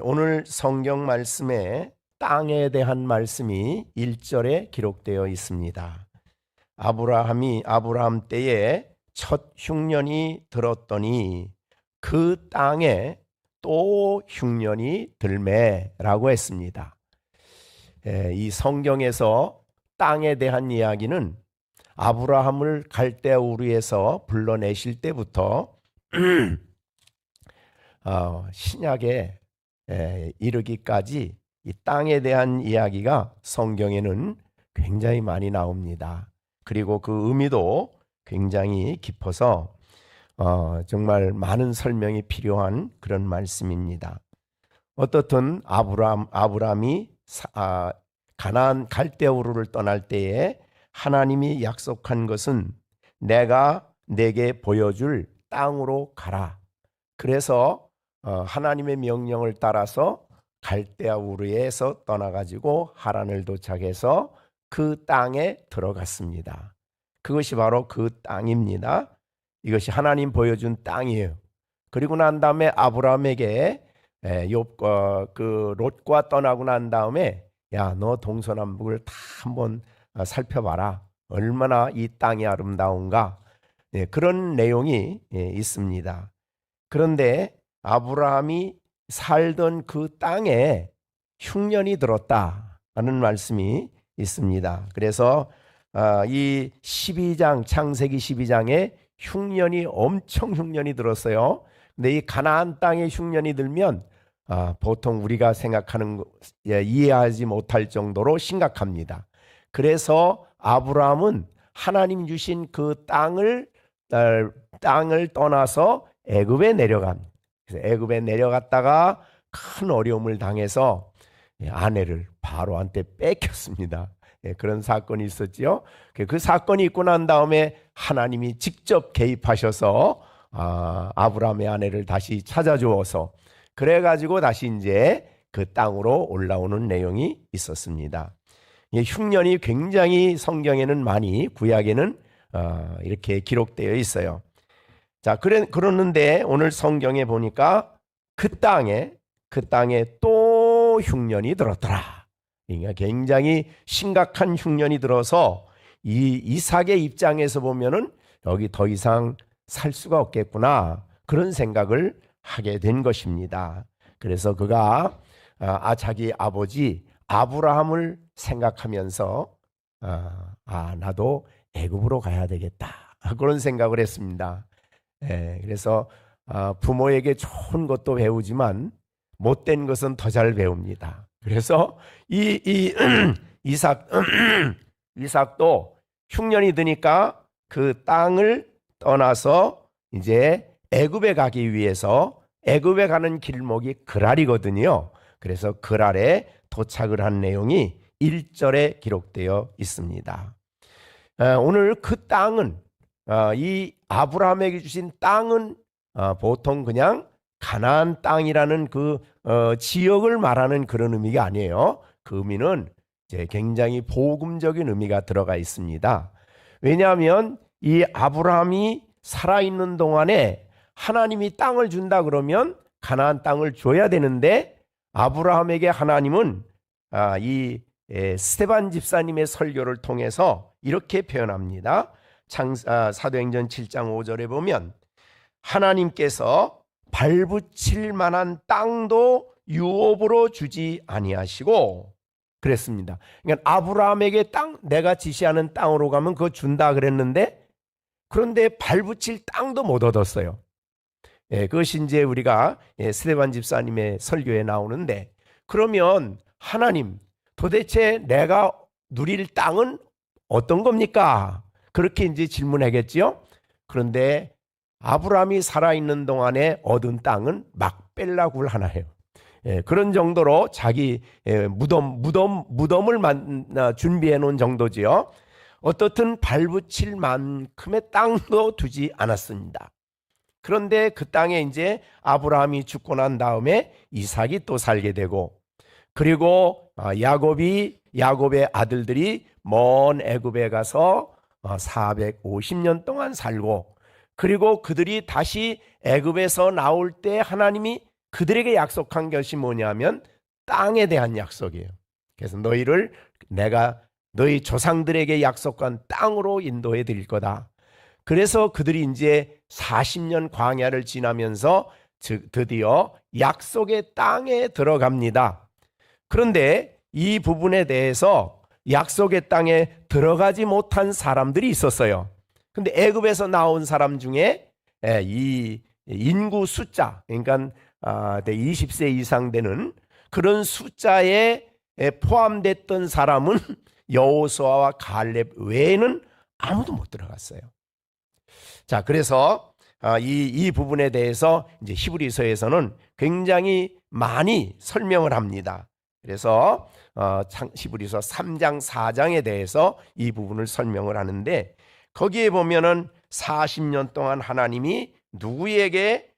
오늘 성경 말씀에 땅에 대한 말씀이 1절에 기록되어 있습니다. 아브라함 때에 첫 흉년이 들었더니 그 땅에 또 흉년이 들매라고 했습니다. 이 성경에서 땅에 대한 이야기는 아브라함을 갈대아 우르에서 불러내실 때부터 신약에 이르기까지 이 땅에 대한 이야기가 성경에는 굉장히 많이 나옵니다. 그리고 그 의미도 굉장히 깊어서 정말 많은 설명이 필요한 그런 말씀입니다. 어떻든 아브라함이 가나안 갈대아 우르를 떠날 때에 하나님이 약속한 것은 내가 내게 보여줄 땅으로 가라. 그래서 하나님의 명령을 따라서 갈대아 우르에서 떠나가지고 하란을 도착해서 그 땅에 들어갔습니다. 그것이 바로 그 땅입니다. 이것이 하나님 보여준 땅이에요. 그리고 난 다음에 아브라함에게 그 롯과 떠나고 난 다음에 야, 너 동서남북을 다 한번 살펴봐라. 얼마나 이 땅이 아름다운가. 그런 내용이 있습니다. 그런데 아브라함이 살던 그 땅에 흉년이 들었다 하는 말씀이 있습니다. 그래서 이 12장 창세기 12장에 엄청 흉년이 들었어요. 근데 이 가나안 땅에 흉년이 들면 보통 우리가 생각하는 이해하지 못할 정도로 심각합니다. 그래서 아브라함은 하나님 주신 그 땅을 떠나서 애굽에 내려갑니다. 그래서 애굽에 내려갔다가 큰 어려움을 당해서 아내를 바로한테 뺏겼습니다. 그런 사건이 있었지요. 그 사건이 있고 난 다음에 하나님이 직접 개입하셔서 아브라함의 아내를 다시 찾아주어서 그래가지고 다시 이제 그 땅으로 올라오는 내용이 있었습니다. 흉년이 굉장히 성경에는 많이 구약에는 이렇게 기록되어 있어요. 자, 그러는데 오늘 성경에 보니까 그 땅에 또 흉년이 들었더라. 그러니까 굉장히 심각한 흉년이 들어서 이 이삭의 입장에서 보면은 여기 더 이상 살 수가 없겠구나. 그런 생각을 하게 된 것입니다. 그래서 그가 자기 아버지 아브라함을 생각하면서 나도 애굽으로 가야 되겠다. 그런 생각을 했습니다. 그래서 부모에게 좋은 것도 배우지만 못된 것은 더 잘 배웁니다. 그래서 이 이삭도 흉년이 드니까 그 땅을 떠나서 이제 애굽에 가기 위해서 애굽에 가는 길목이 그랄이거든요. 그래서 그랄에 도착을 한 내용이 1절에 기록되어 있습니다. 오늘 그 땅은 이 아브라함에게 주신 땅은 보통 그냥 가나안 땅이라는 그 지역을 말하는 그런 의미가 아니에요. 그 의미는 이제 굉장히 복음적인 의미가 들어가 있습니다. 왜냐하면 이 아브라함이 살아있는 동안에 하나님이 땅을 준다 그러면 가나안 땅을 줘야 되는데 아브라함에게 하나님은 이 스데반 집사님의 설교를 통해서 이렇게 표현합니다. 사도행전 7장 5절에 보면 하나님께서 발붙일 만한 땅도 유업으로 주지 아니하시고 그랬습니다. 그러니까 아브라함에게 내가 지시하는 땅으로 가면 그거 준다 그랬는데 그런데 발붙일 땅도 못 얻었어요. 그것이 이제 우리가 스데반 집사님의 설교에 나오는데 그러면 하나님 도대체 내가 누릴 땅은 어떤 겁니까? 그렇게 이제 질문하겠지요. 그런데 아브라함이 살아있는 동안에 얻은 땅은 막벨라 굴 하나예요. 그런 정도로 자기 무덤을 준비해 놓은 정도지요. 어떻든 발붙일 만큼의 땅도 두지 않았습니다. 그런데 그 땅에 이제 아브라함이 죽고 난 다음에 이삭이 또 살게 되고 그리고 야곱의 아들들이 먼 애굽에 가서 450년 동안 살고 그리고 그들이 다시 애굽에서 나올 때 하나님이 그들에게 약속한 것이 뭐냐면 땅에 대한 약속이에요. 그래서 너희를 내가 너희 조상들에게 약속한 땅으로 인도해 드릴 거다. 그래서 그들이 이제 40년 광야를 지나면서 드디어 약속의 땅에 들어갑니다. 그런데 이 부분에 대해서 약속의 땅에 들어가지 못한 사람들이 있었어요. 근데 애굽에서 나온 사람 중에 이 인구 숫자, 그러니까 20세 이상 되는 그런 숫자에 포함됐던 사람은 여호수아와 갈렙 외에는 아무도 못 들어갔어요. 자, 그래서 이 부분에 대해서 이제 히브리서에서는 굉장히 많이 설명을 합니다. 그래서 히브리서 3장 4장에 대해서 이 부분을 설명을 하는데, 거기에 보면은 40년 동안 하나님이 누구에게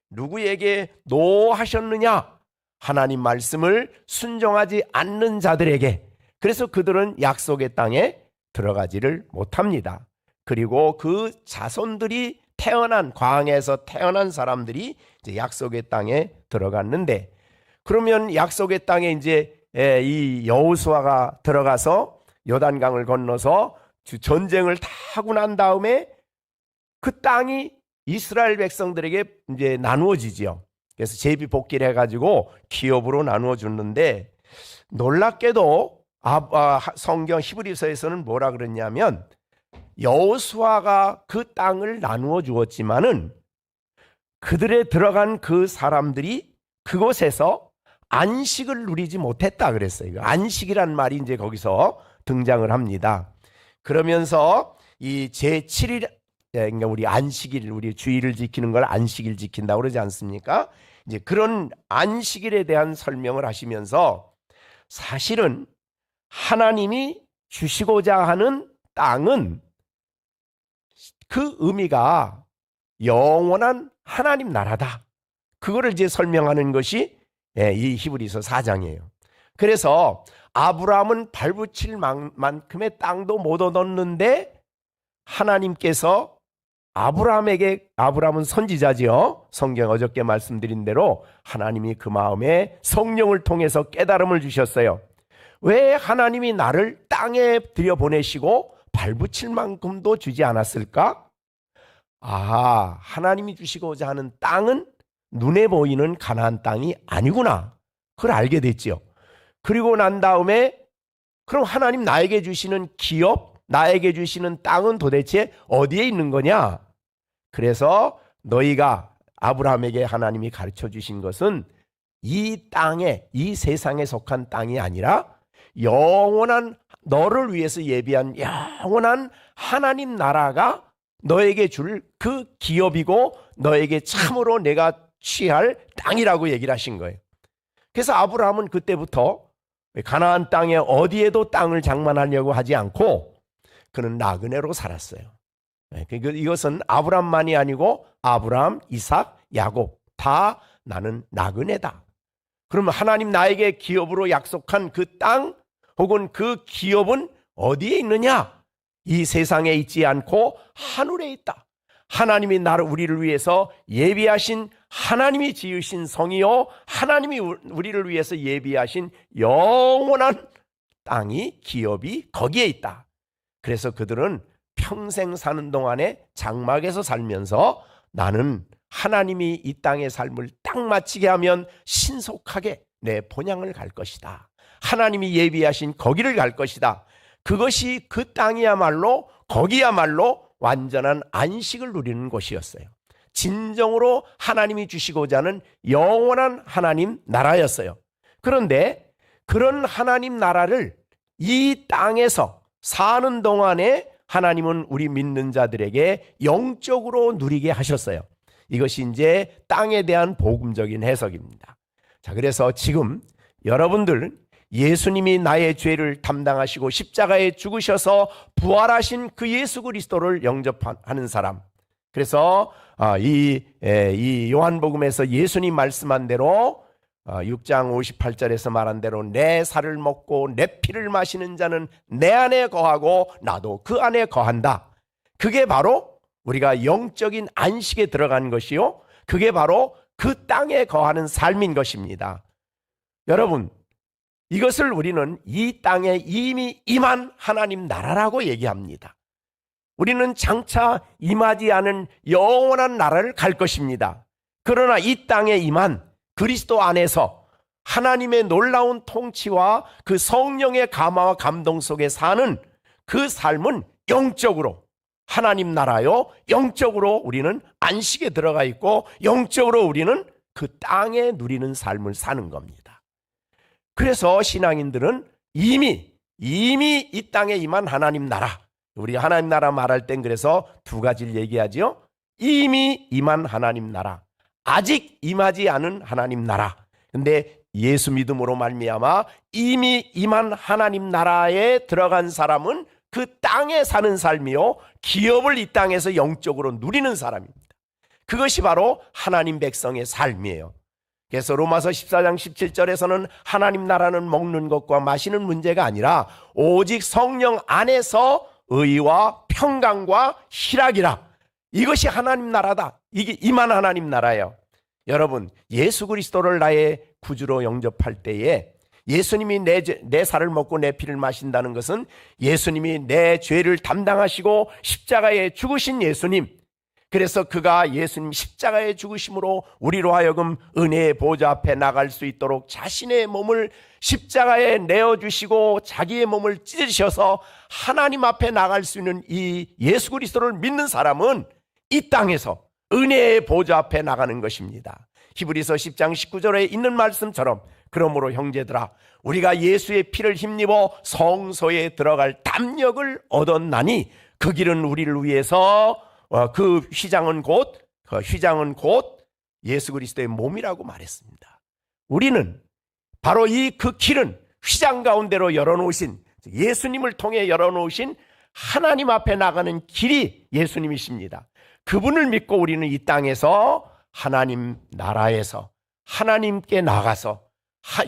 노하셨느냐? 하나님 말씀을 순종하지 않는 자들에게. 그래서 그들은 약속의 땅에 들어가지를 못합니다. 그리고 그 자손들이 광야에서 태어난 사람들이 이제 약속의 땅에 들어갔는데, 그러면 약속의 땅에 이제 이 여호수아가 들어가서 요단강을 건너서 전쟁을 다 하고 난 다음에 그 땅이 이스라엘 백성들에게 이제 나누어지지요. 그래서 제비복귀를 해가지고 기업으로 나누어 줬는데, 놀랍게도 성경 히브리서에서는 뭐라 그랬냐면 여호수아가 그 땅을 나누어 주었지만은 그들에 들어간 그 사람들이 그곳에서 안식을 누리지 못했다 그랬어요. 안식이란 말이 이제 거기서 등장을 합니다. 그러면서 이 제7일, 그러니까 우리 안식일, 우리 주일을 지키는 걸 안식일 지킨다고 그러지 않습니까? 이제 그런 안식일에 대한 설명을 하시면서 사실은 하나님이 주시고자 하는 땅은 그 의미가 영원한 하나님 나라다. 그거를 이제 설명하는 것이 이 히브리서 4장이에요. 그래서 아브라함은 발붙일 만큼의 땅도 못 얻었는데 하나님께서 아브라함은 선지자지요. 성경 어저께 말씀드린 대로 하나님이 그 마음에 성령을 통해서 깨달음을 주셨어요. 왜 하나님이 나를 땅에 들여보내시고 발붙일 만큼도 주지 않았을까? 하나님이 주시고자 하는 땅은 눈에 보이는 가나안 땅이 아니구나. 그걸 알게 됐죠. 그리고 난 다음에 그럼 하나님 나에게 주시는 기업, 나에게 주시는 땅은 도대체 어디에 있는 거냐? 그래서 너희가 아브라함에게 하나님이 가르쳐 주신 것은 이 땅에, 이 세상에 속한 땅이 아니라 영원한, 너를 위해서 예비한 영원한 하나님 나라가 너에게 줄 그 기업이고 너에게 참으로 내가 취할 땅이라고 얘기를 하신 거예요. 그래서 아브라함은 그때부터 가나안 땅에 어디에도 땅을 장만하려고 하지 않고 그는 나그네로 살았어요. 이것은 아브라함만이 아니고 아브라함, 이삭, 야곱 다 나는 나그네다. 그러면 하나님 나에게 기업으로 약속한 그 땅 혹은 그 기업은 어디에 있느냐? 이 세상에 있지 않고 하늘에 있다. 하나님이 우리를 위해서 예비하신, 하나님이 지으신 성이요 하나님이 우리를 위해서 예비하신 영원한 땅이, 기업이 거기에 있다. 그래서 그들은 평생 사는 동안에 장막에서 살면서 나는 하나님이 이 땅의 삶을 딱 마치게 하면 신속하게 내 본향을 갈 것이다. 하나님이 예비하신 거기를 갈 것이다. 그것이 그 땅이야말로, 거기야말로 완전한 안식을 누리는 곳이었어요. 진정으로 하나님이 주시고자 하는 영원한 하나님 나라였어요. 그런데 그런 하나님 나라를 이 땅에서 사는 동안에 하나님은 우리 믿는 자들에게 영적으로 누리게 하셨어요. 이것이 이제 땅에 대한 복음적인 해석입니다. 자, 그래서 지금 여러분들 예수님이 나의 죄를 담당하시고 십자가에 죽으셔서 부활하신 그 예수 그리스도를 영접하는 사람. 그래서 이 요한복음에서 예수님 말씀한 대로 6장 58절에서 말한 대로 내 살을 먹고 내 피를 마시는 자는 내 안에 거하고 나도 그 안에 거한다. 그게 바로 우리가 영적인 안식에 들어간 것이요, 그게 바로 그 땅에 거하는 삶인 것입니다. 여러분, 이것을 우리는 이 땅에 이미 임한 하나님 나라라고 얘기합니다. 우리는 장차 임하지 않은 영원한 나라를 갈 것입니다. 그러나 이 땅에 임한 그리스도 안에서 하나님의 놀라운 통치와 그 성령의 감화와 감동 속에 사는 그 삶은 영적으로 하나님 나라요, 영적으로 우리는 안식에 들어가 있고 영적으로 우리는 그 땅에 누리는 삶을 사는 겁니다. 그래서 신앙인들은 이미 이 땅에 임한 하나님 나라, 우리 하나님 나라 말할 땐 그래서 두 가지를 얘기하죠. 이미 임한 하나님 나라, 아직 임하지 않은 하나님 나라. 근데 예수 믿음으로 말미암아 이미 임한 하나님 나라에 들어간 사람은 그 땅에 사는 삶이요, 기업을 이 땅에서 영적으로 누리는 사람입니다. 그것이 바로 하나님 백성의 삶이에요. 그래서 로마서 14장 17절에서는 하나님 나라는 먹는 것과 마시는 문제가 아니라 오직 성령 안에서 의와 평강과 희락이라. 이것이 하나님 나라다. 이게 임한 하나님 나라예요. 여러분, 예수 그리스도를 나의 구주로 영접할 때에 예수님이 내 살을 먹고 내 피를 마신다는 것은 예수님이 내 죄를 담당하시고 십자가에 죽으신 예수님, 그래서 그가 예수님 십자가에 죽으심으로 우리로 하여금 은혜의 보좌 앞에 나갈 수 있도록 자신의 몸을 십자가에 내어주시고 자기의 몸을 찢으셔서 하나님 앞에 나갈 수 있는 이 예수 그리스도를 믿는 사람은 이 땅에서 은혜의 보좌 앞에 나가는 것입니다. 히브리서 10장 19절에 있는 말씀처럼 그러므로 형제들아, 우리가 예수의 피를 힘입어 성소에 들어갈 담력을 얻었나니 그 길은 우리를 위해서 그 휘장은 곧 예수 그리스도의 몸이라고 말했습니다. 우리는 바로 그 길은 휘장 가운데로 열어놓으신, 예수님을 통해 열어놓으신 하나님 앞에 나가는 길이 예수님이십니다. 그분을 믿고 우리는 이 땅에서 하나님 나라에서 하나님께 나가서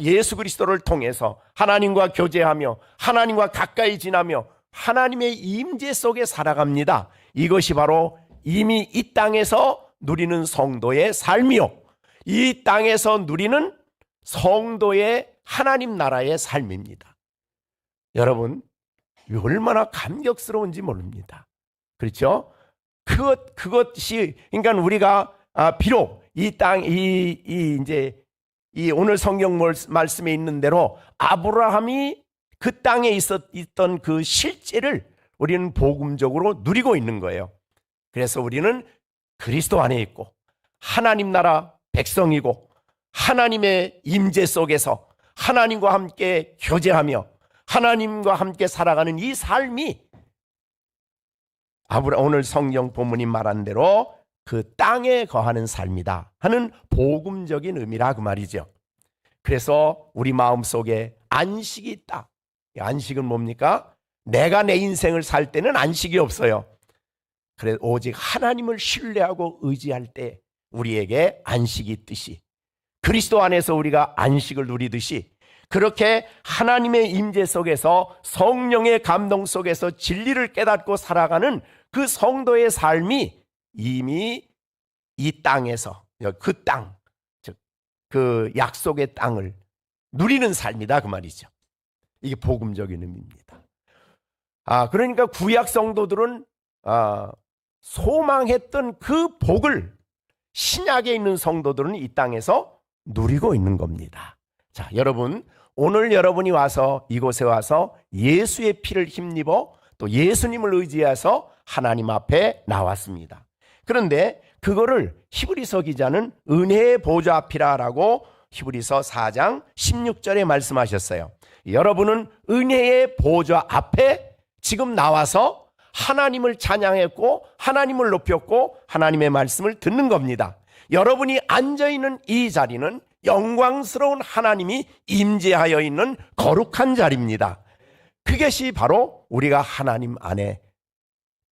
예수 그리스도를 통해서 하나님과 교제하며 하나님과 가까이 지나며 하나님의 임재 속에 살아갑니다. 이것이 바로 이미 이 땅에서 누리는 성도의 삶이요, 이 땅에서 누리는 성도의 하나님 나라의 삶입니다. 여러분, 얼마나 감격스러운지 모릅니다. 그렇죠? 그것이, 그러니까 우리가 비록 이 땅, 이제 오늘 성경 말씀에 있는 대로 아브라함이 그 땅에 있던 그 실제를 우리는 복음적으로 누리고 있는 거예요. 그래서 우리는 그리스도 안에 있고 하나님 나라 백성이고 하나님의 임재 속에서 하나님과 함께 교제하며 하나님과 함께 살아가는 이 삶이 오늘 성경 본문이 말한 대로 그 땅에 거하는 삶이다 하는 복음적인 의미라 그 말이죠. 그래서 우리 마음속에 안식이 있다. 안식은 뭡니까? 내가 내 인생을 살 때는 안식이 없어요. 그래서 오직 하나님을 신뢰하고 의지할 때 우리에게 안식이 있듯이, 그리스도 안에서 우리가 안식을 누리듯이, 그렇게 하나님의 임재 속에서 성령의 감동 속에서 진리를 깨닫고 살아가는 그 성도의 삶이 이미 이 땅에서, 그 땅, 즉 그 약속의 땅을 누리는 삶이다 그 말이죠. 이게 복음적인 의미입니다. 그러니까 구약 성도들은 소망했던 그 복을 신약에 있는 성도들은 이 땅에서 누리고 있는 겁니다. 자, 여러분, 오늘 여러분이 와서 이곳에 와서 예수의 피를 힘입어 또 예수님을 의지해서 하나님 앞에 나왔습니다. 그런데 그거를 히브리서 기자는 은혜의 보좌 앞이라고 히브리서 4장 16절에 말씀하셨어요. 여러분은 은혜의 보좌 앞에 지금 나와서 하나님을 찬양했고 하나님을 높였고 하나님의 말씀을 듣는 겁니다. 여러분이 앉아있는 이 자리는 영광스러운 하나님이 임재하여 있는 거룩한 자리입니다. 그것이 바로 우리가 하나님 안에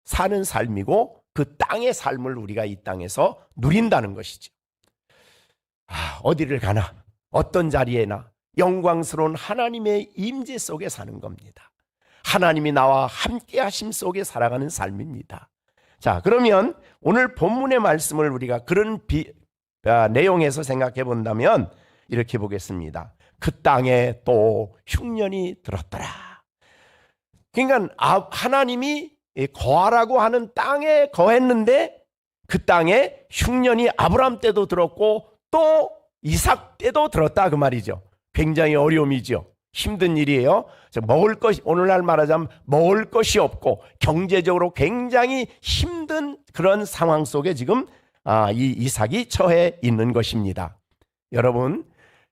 사는 삶이고 그 땅의 삶을 우리가 이 땅에서 누린다는 것이죠. 어디를 가나 어떤 자리에나 영광스러운 하나님의 임재 속에 사는 겁니다. 하나님이 나와 함께 하심 속에 살아가는 삶입니다. 자, 그러면 오늘 본문의 말씀을 우리가 그런 내용에서 생각해 본다면 이렇게 보겠습니다. 그 땅에 또 흉년이 들었더라. 그러니까 하나님이 거하라고 하는 땅에 거했는데 그 땅에 흉년이 아브라함 때도 들었고 또 이삭 때도 들었다 그 말이죠. 굉장히 어려움이죠. 힘든 일이에요. 먹을 것이, 오늘날 말하자면 먹을 것이 없고 경제적으로 굉장히 힘든 그런 상황 속에 지금 이 이삭이 처해 있는 것입니다. 여러분,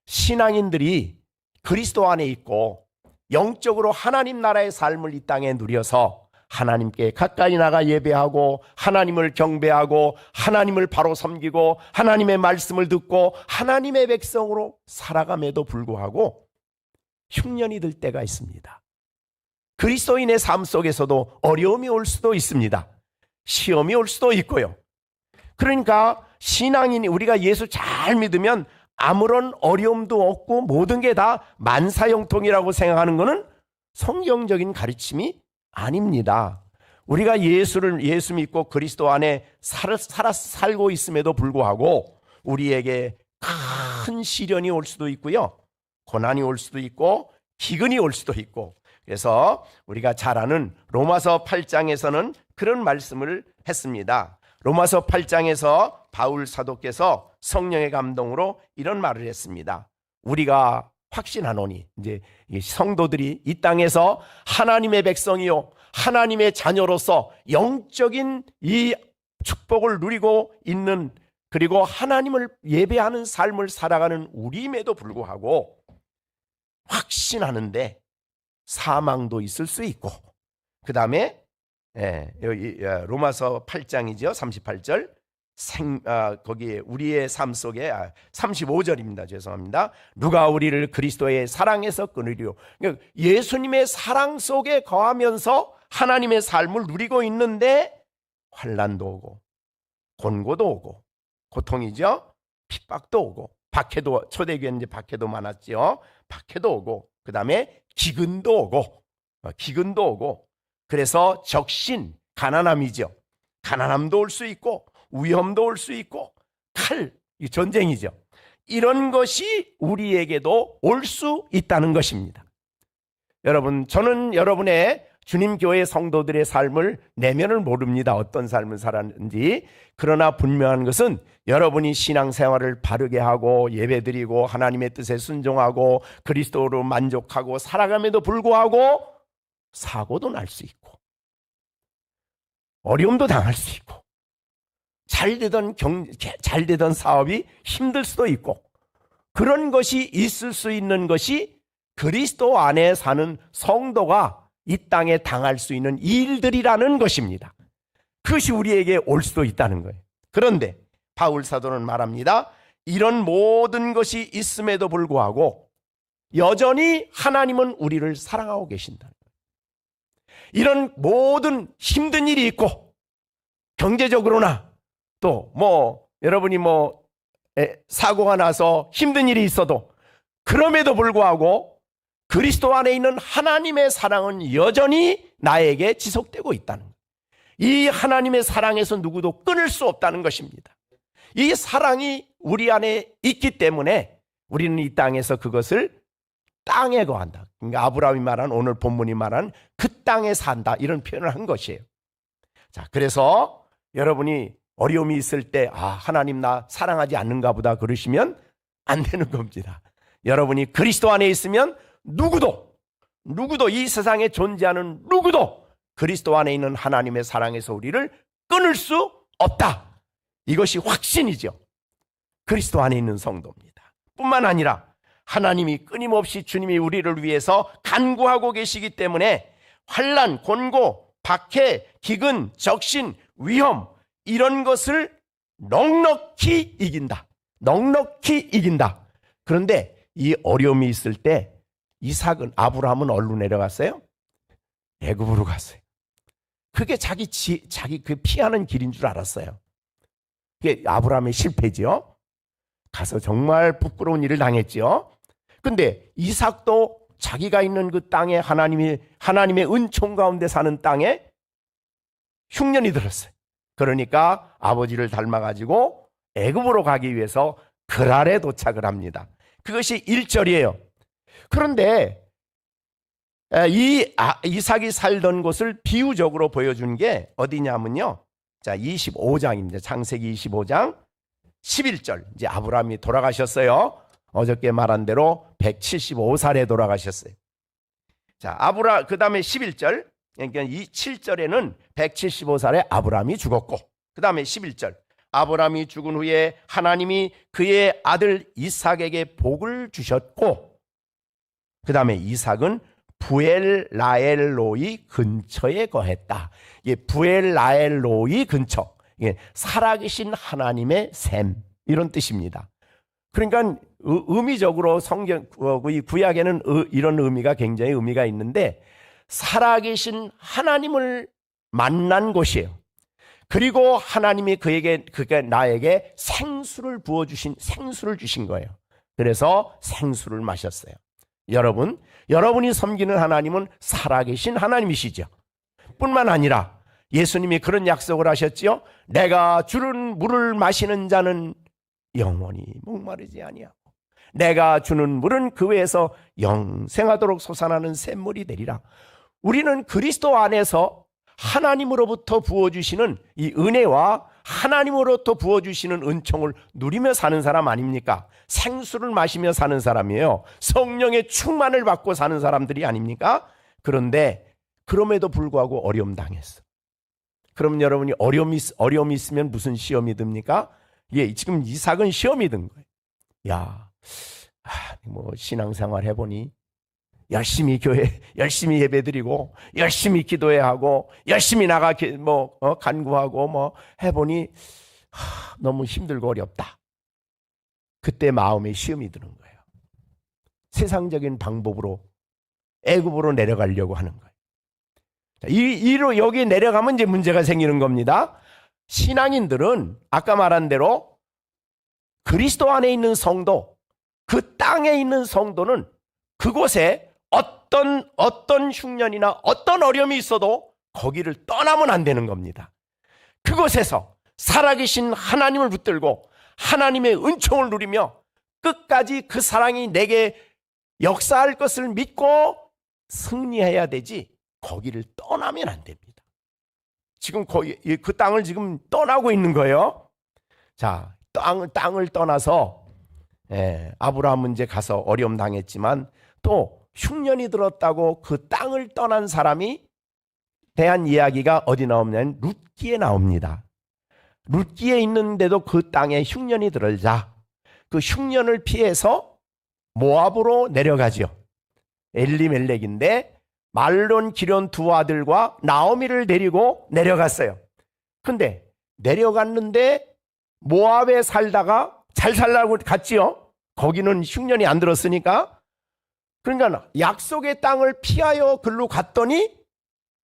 신앙인들이 그리스도 안에 있고 영적으로 하나님 나라의 삶을 이 땅에 누려서 하나님께 가까이 나가 예배하고 하나님을 경배하고 하나님을 바로 섬기고 하나님의 말씀을 듣고 하나님의 백성으로 살아감에도 불구하고 흉년이 들 때가 있습니다. 그리스도인의 삶 속에서도 어려움이 올 수도 있습니다. 시험이 올 수도 있고요. 그러니까 신앙인이 우리가 예수 잘 믿으면 아무런 어려움도 없고 모든 게 다 만사형통이라고 생각하는 것은 성경적인 가르침이 아닙니다. 우리가 예수 믿고 그리스도 안에 살고 있음에도 불구하고 우리에게 큰 시련이 올 수도 있고요. 고난이 올 수도 있고 기근이 올 수도 있고, 그래서 우리가 잘 아는 로마서 8장에서는 그런 말씀을 했습니다. 로마서 8장에서 바울 사도께서 성령의 감동으로 이런 말을 했습니다. 우리가 확신하노니, 이제 성도들이 이 땅에서 하나님의 백성이요 하나님의 자녀로서 영적인 이 축복을 누리고 있는, 그리고 하나님을 예배하는 삶을 살아가는 우리임에도 불구하고 확신하는데 사망도 있을 수 있고, 그 다음에 로마서 8장이죠 38절 거기에 우리의 삶 속에 35절입니다. 죄송합니다. 누가 우리를 그리스도의 사랑에서 끊으리요. 그러니까 예수님의 사랑 속에 거하면서 하나님의 삶을 누리고 있는데 환난도 오고 곤고도 오고 고통이죠. 핍박도 오고 박해도, 초대교회는 이제 박해도 많았죠. 박해도 오고 그 다음에 기근도 오고 그래서 적신, 가난함이죠. 가난함도 올 수 있고 위험도 올 수 있고 칼, 전쟁이죠. 이런 것이 우리에게도 올 수 있다는 것입니다. 여러분, 저는 여러분의 주님 교회 성도들의 삶을 내면을 모릅니다. 어떤 삶을 살았는지. 그러나 분명한 것은 여러분이 신앙생활을 바르게 하고 예배드리고 하나님의 뜻에 순종하고 그리스도로 만족하고 살아감에도 불구하고 사고도 날 수 있고 어려움도 당할 수 있고 잘 되던 사업이 힘들 수도 있고, 그런 것이 있을 수 있는 것이 그리스도 안에 사는 성도가 이 땅에 당할 수 있는 일들이라는 것입니다. 그것이 우리에게 올 수도 있다는 거예요. 그런데 바울 사도는 말합니다. 이런 모든 것이 있음에도 불구하고 여전히 하나님은 우리를 사랑하고 계신다. 이런 모든 힘든 일이 있고 경제적으로나 또 여러분이 사고가 나서 힘든 일이 있어도 그럼에도 불구하고 그리스도 안에 있는 하나님의 사랑은 여전히 나에게 지속되고 있다는 거예요. 이 하나님의 사랑에서 누구도 끊을 수 없다는 것입니다. 이 사랑이 우리 안에 있기 때문에 우리는 이 땅에서 그것을 땅에 거한다. 그러니까 아브라함이 말한, 오늘 본문이 말한 그 땅에 산다, 이런 표현을 한 것이에요. 자, 그래서 여러분이 어려움이 있을 때 하나님 나 사랑하지 않는가 보다 그러시면 안 되는 겁니다. 여러분이 그리스도 안에 있으면 누구도 이 세상에 존재하는 누구도 그리스도 안에 있는 하나님의 사랑에서 우리를 끊을 수 없다. 이것이 확신이죠. 그리스도 안에 있는 성도입니다. 뿐만 아니라 하나님이 끊임없이 주님이 우리를 위해서 간구하고 계시기 때문에 환난, 곤고, 박해, 기근, 적신, 위험, 이런 것을 넉넉히 이긴다. 그런데 이 어려움이 있을 때 아브라함은 어디로 내려갔어요? 애굽으로 갔어요. 그게 자기 그 피하는 길인 줄 알았어요. 그게 아브라함의 실패지요. 가서 정말 부끄러운 일을 당했지요. 근데 이삭도 자기가 있는 그 땅에 하나님의 은총 가운데 사는 땅에 흉년이 들었어요. 그러니까 아버지를 닮아가지고 애굽으로 가기 위해서 그랄에 도착을 합니다. 그것이 1절이에요. 그런데 이삭이 살던 곳을 비유적으로 보여준 게 어디냐면요. 자, 25장입니다. 창세기 25장 11절. 이제 아브라함이 돌아가셨어요. 어저께 말한 대로 175살에 돌아가셨어요. 자, 그 다음에 11절. 그러니까 이 7절에는 175살에 아브라함이 죽었고, 그 다음에 11절. 아브라함이 죽은 후에 하나님이 그의 아들 이삭에게 복을 주셨고, 그 다음에 이삭은 부엘라엘로이 근처에 거했다. 이게 부엘라엘로이 근처, 이게 살아계신 하나님의 샘, 이런 뜻입니다. 그러니까 의미적으로 이 구약에는 이런 의미가 굉장히 의미가 있는데, 살아계신 하나님을 만난 곳이에요. 그리고 하나님이 그가 나에게 생수를 주신 거예요. 그래서 생수를 마셨어요. 여러분이 섬기는 하나님은 살아계신 하나님이시죠. 뿐만 아니라 예수님이 그런 약속을 하셨지요. 내가 주는 물을 마시는 자는 영원히 목마르지 아니하고 내가 주는 물은 그 외에서 영생하도록 솟아나는 샘물이 되리라. 우리는 그리스도 안에서 하나님으로부터 부어주시는 이 은혜와 하나님으로부터 부어주시는 은총을 누리며 사는 사람 아닙니까? 생수를 마시며 사는 사람이에요. 성령의 충만을 받고 사는 사람들이 아닙니까? 그런데 그럼에도 불구하고 어려움 당했어. 그럼 여러분이 어려움이 있으면 무슨 시험이 듭니까? 예, 지금 이삭은 시험이 든 거예요. 야, 신앙생활 해보니 열심히 열심히 예배드리고 열심히 기도해야 하고 열심히 나가 간구하고 해보니 너무 힘들고 어렵다. 그때 마음에 시험이 드는 거예요. 세상적인 방법으로 애굽으로 내려가려고 하는 거예요. 여기 내려가면 이제 문제가 생기는 겁니다. 신앙인들은 아까 말한 대로 그리스도 안에 있는 성도, 그 땅에 있는 성도는 그곳에 어떤 흉년이나 어떤 어려움이 있어도 거기를 떠나면 안 되는 겁니다. 그곳에서 살아계신 하나님을 붙들고 하나님의 은총을 누리며 끝까지 그 사랑이 내게 역사할 것을 믿고 승리해야 되지 거기를 떠나면 안 됩니다. 지금 그 땅을 지금 떠나고 있는 거예요. 자, 땅을 떠나서 아브라함은 이제 가서 어려움 당했지만 또 흉년이 들었다고 그 땅을 떠난 사람이 대한 이야기가 어디 나오냐면 룻기에 나옵니다. 룻기에 있는데도 그 땅에 흉년이 들자 그 흉년을 피해서 모압으로 내려가죠. 엘리멜렉인데 말론 기련 두 아들과 나오미를 데리고 내려갔어요. 근데 내려갔는데 모압에 살다가 잘 살라고 갔지요. 거기는 흉년이 안 들었으니까. 그러니까 약속의 땅을 피하여 글로 갔더니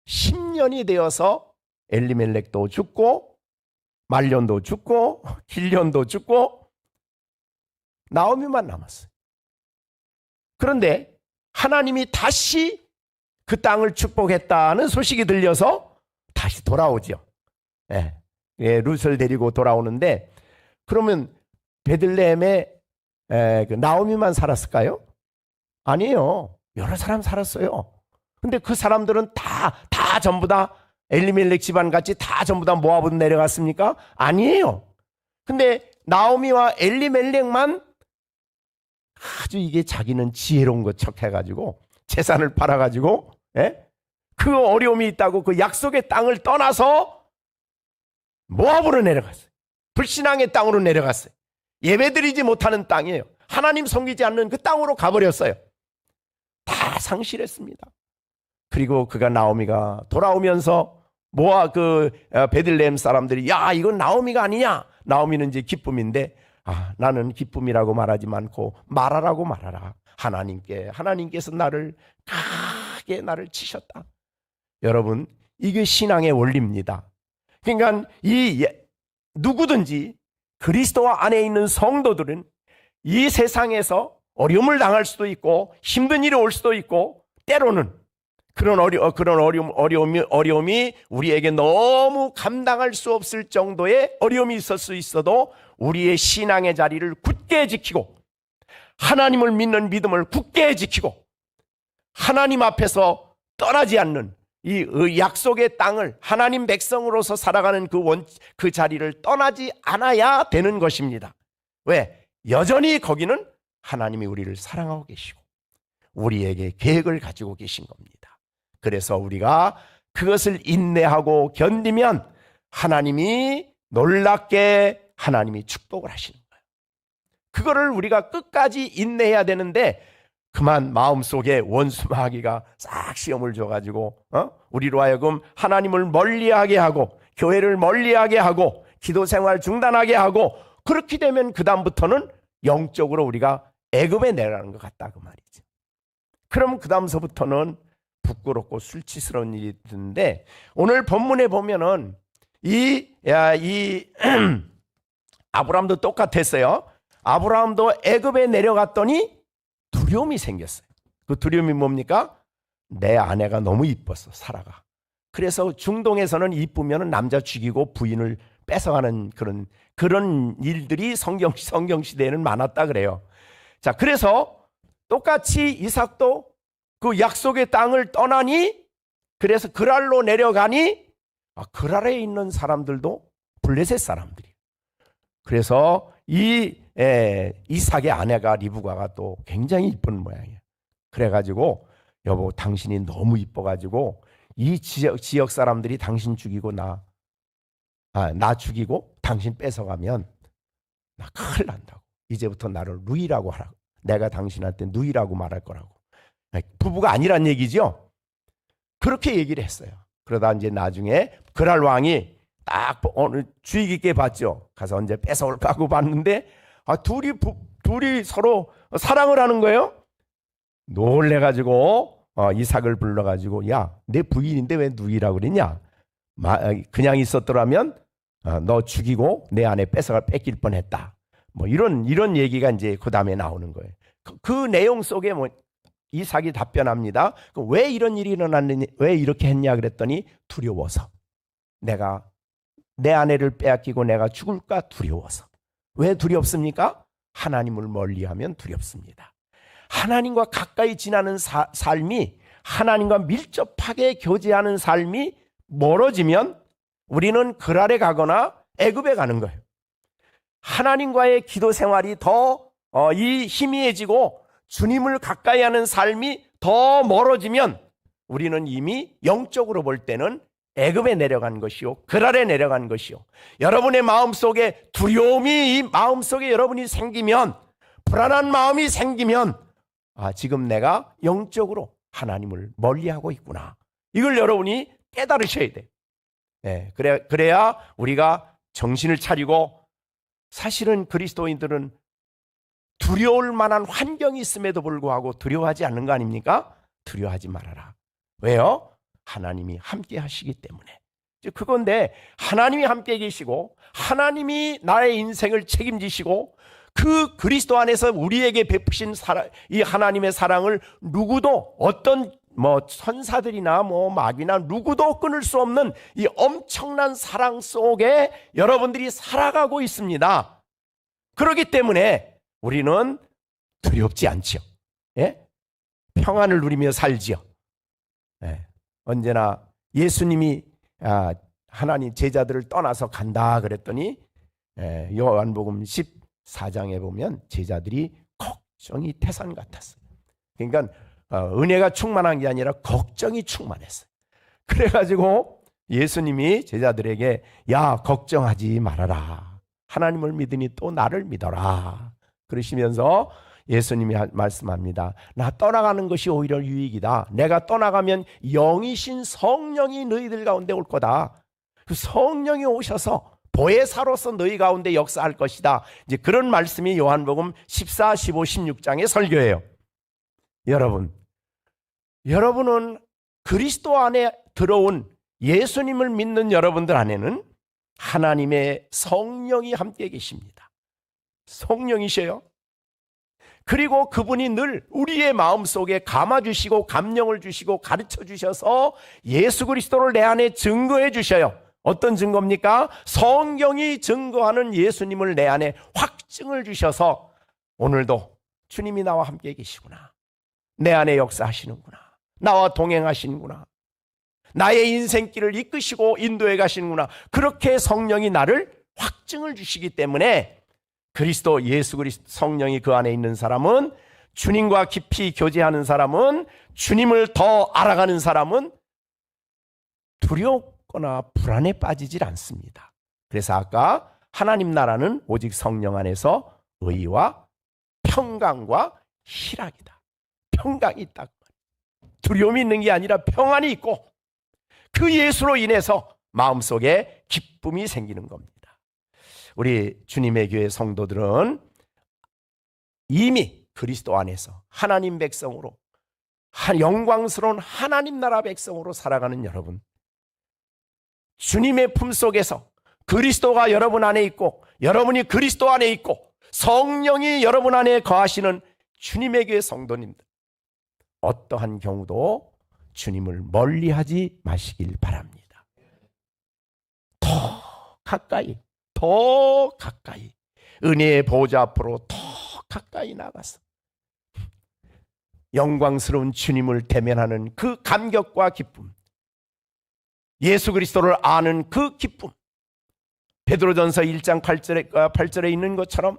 10년이 되어서 엘리멜렉도 죽고 말론도 죽고 길련도 죽고 나오미만 남았어요. 그런데 하나님이 다시 그 땅을 축복했다는 소식이 들려서 다시 돌아오죠. 룻을 데리고 돌아오는데 그러면 베들레헴에 그 나오미만 살았을까요? 아니에요. 여러 사람 살았어요. 근데 그 사람들은 다 전부 다 엘리멜렉 집안같이 다 전부 다 모압으로 내려갔습니까? 아니에요. 근데 나오미와 엘리멜렉만 아주 이게 자기는 지혜로운 것 척해가지고 재산을 팔아가지고 그 어려움이 있다고 그 약속의 땅을 떠나서 모압으로 내려갔어요. 불신앙의 땅으로 내려갔어요. 예배드리지 못하는 땅이에요. 하나님 섬기지 않는 그 땅으로 가버렸어요. 다 상실했습니다. 그리고 나오미가 돌아오면서 베들레헴 사람들이 야 이건 나오미가 아니냐. 나오미는 이제 기쁨인데 나는 기쁨이라고 말하지 않고 말하라고 말하라. 하나님께서 나를 크게 치셨다. 여러분 이게 신앙의 원리입니다. 그러니까 누구든지 그리스도 안에 있는 성도들은 이 세상에서 어려움을 당할 수도 있고 힘든 일이 올 수도 있고 때로는 그런 어려움이 우리에게 너무 감당할 수 없을 정도의 어려움이 있을 수 있어도 우리의 신앙의 자리를 굳게 지키고 하나님을 믿는 믿음을 굳게 지키고 하나님 앞에서 떠나지 않는 이 약속의 땅을 하나님 백성으로서 살아가는 그 자리를 떠나지 않아야 되는 것입니다. 왜? 여전히 거기는 하나님이 우리를 사랑하고 계시고 우리에게 계획을 가지고 계신 겁니다. 그래서 우리가 그것을 인내하고 견디면 하나님이 놀랍게 하나님이 축복을 하시는 거예요. 그거를 우리가 끝까지 인내해야 되는데 그만 마음속에 원수 마귀가 싹 시험을 줘가지고 우리로 하여금 하나님을 멀리하게 하고 교회를 멀리하게 하고 기도 생활 중단하게 하고 그렇게 되면 그 다음부터는 영적으로 우리가 애굽에 내려가는 것 같다 그 말이죠. 그럼 그 다음서부터는 부끄럽고 수치스러운 일이 드는데 오늘 본문에 보면은 이 아브라함도 똑같았어요. 아브라함도 애굽에 내려갔더니 두려움이 생겼어요. 그 두려움이 뭡니까? 내 아내가 너무 이뻤어, 사라가. 그래서 중동에서는 이쁘면 남자 죽이고 부인을 뺏어가는 그런 일들이 성경 시대에는 많았다 그래요. 자, 그래서 똑같이 이삭도 그 약속의 땅을 떠나니 그래서 그랄로 내려가니 그랄에 있는 사람들도 블레셋 사람들이에요. 그래서 이삭의 아내가 리브가가 또 굉장히 이쁜 모양이에요. 그래가지고 여보 당신이 너무 이뻐가지고 이 지역 사람들이 당신 죽이고 나 죽이고 당신 뺏어가면 나 큰일 난다고. 이제부터 나를 누이라고 하라고. 내가 당신한테 누이라고 말할 거라고. 부부가 아니란 얘기죠. 그렇게 얘기를 했어요. 그러다 이제 나중에 그랄 왕이 딱 주의 깊게 봤죠. 가서 언제 뺏어올까 하고 봤는데 둘이 서로 사랑을 하는 거예요. 놀래가지고 이삭을 불러가지고 야, 내 부인인데 왜 누이라고 그랬냐? 그냥 있었더라면 너 죽이고 내 아내 뺏길 뻔했다. 뭐 이런 얘기가 이제 그 다음에 나오는 거예요. 그 내용 속에 이삭이 답변합니다. 왜 이런 일이 일어났느냐, 왜 이렇게 했냐 그랬더니 두려워서. 내가 내 아내를 빼앗기고 내가 죽을까 두려워서. 왜 두렵습니까? 하나님을 멀리하면 두렵습니다. 하나님과 가까이 지나는 삶이 하나님과 밀접하게 교제하는 삶이 멀어지면 우리는 그랄에 가거나 애굽에 가는 거예요. 하나님과의 기도 생활이 더 희미해지고 주님을 가까이 하는 삶이 더 멀어지면 우리는 이미 영적으로 볼 때는 애굽에 내려간 것이요 그랄에 내려간 것이요 여러분의 마음속에 두려움이 이 마음속에 여러분이 생기면 불안한 마음이 생기면 지금 내가 영적으로 하나님을 멀리하고 있구나. 이걸 여러분이 깨달으셔야 돼요. 네, 그래야 우리가 정신을 차리고 사실은 그리스도인들은 두려울 만한 환경이 있음에도 불구하고 두려워하지 않는 거 아닙니까? 두려워하지 말아라. 왜요? 하나님이 함께 하시기 때문에. 그건데 하나님이 함께 계시고 하나님이 나의 인생을 책임지시고 그 그리스도 안에서 우리에게 베푸신 이 하나님의 사랑을 누구도 어떤 천사들이나 마귀나 누구도 끊을 수 없는 이 엄청난 사랑 속에 여러분들이 살아가고 있습니다. 그렇기 때문에 우리는 두렵지 않죠. 예? 평안을 누리며 살지요. 예. 언제나 예수님이 하나님 제자들을 떠나서 간다 그랬더니 요한복음 14장에 보면 제자들이 걱정이 태산 같았어요. 그러니까 은혜가 충만한 게 아니라 걱정이 충만했어요. 그래가지고 예수님이 제자들에게 야 걱정하지 말아라. 하나님을 믿으니 또 나를 믿어라. 그러시면서 예수님이 말씀합니다. 나 떠나가는 것이 오히려 유익이다. 내가 떠나가면 영이신 성령이 너희들 가운데 올 거다. 그 성령이 오셔서 보혜사로서 너희 가운데 역사할 것이다. 이제 그런 말씀이 요한복음 14, 15, 16장의 설교예요. 여러분은 그리스도 안에 들어온 예수님을 믿는 여러분들 안에는 하나님의 성령이 함께 계십니다. 성령이셔요. 그리고 그분이 늘 우리의 마음속에 감아주시고 감령을 주시고 가르쳐 주셔서 예수 그리스도를 내 안에 증거해 주셔요. 어떤 증거입니까? 성경이 증거하는 예수님을 내 안에 확증을 주셔서 오늘도 주님이 나와 함께 계시구나, 내 안에 역사하시는구나, 나와 동행하시는구나, 나의 인생길을 이끄시고 인도해 가시는구나, 그렇게 성령이 나를 확증을 주시기 때문에 그리스도 예수 그리스도 성령이 그 안에 있는 사람은, 주님과 깊이 교제하는 사람은, 주님을 더 알아가는 사람은 두렵거나 불안에 빠지질 않습니다. 그래서 아까 하나님 나라는 오직 성령 안에서 의와 평강과 희락이다. 평강이 있다. 두려움이 있는 게 아니라 평안이 있고 그 예수로 인해서 마음속에 기쁨이 생기는 겁니다. 우리 주님의 교회 성도들은 이미 그리스도 안에서 하나님 백성으로, 영광스러운 하나님 나라 백성으로 살아가는 여러분, 주님의 품속에서 그리스도가 여러분 안에 있고 여러분이 그리스도 안에 있고 성령이 여러분 안에 거하시는 주님의 교회 성도님들, 어떠한 경우도 주님을 멀리하지 마시길 바랍니다. 더 가까이, 더 가까이, 은혜의 보좌 앞으로 더 가까이 나가서 영광스러운 주님을 대면하는 그 감격과 기쁨, 예수 그리스도를 아는 그 기쁨, 베드로전서 1장 8절에 있는 것처럼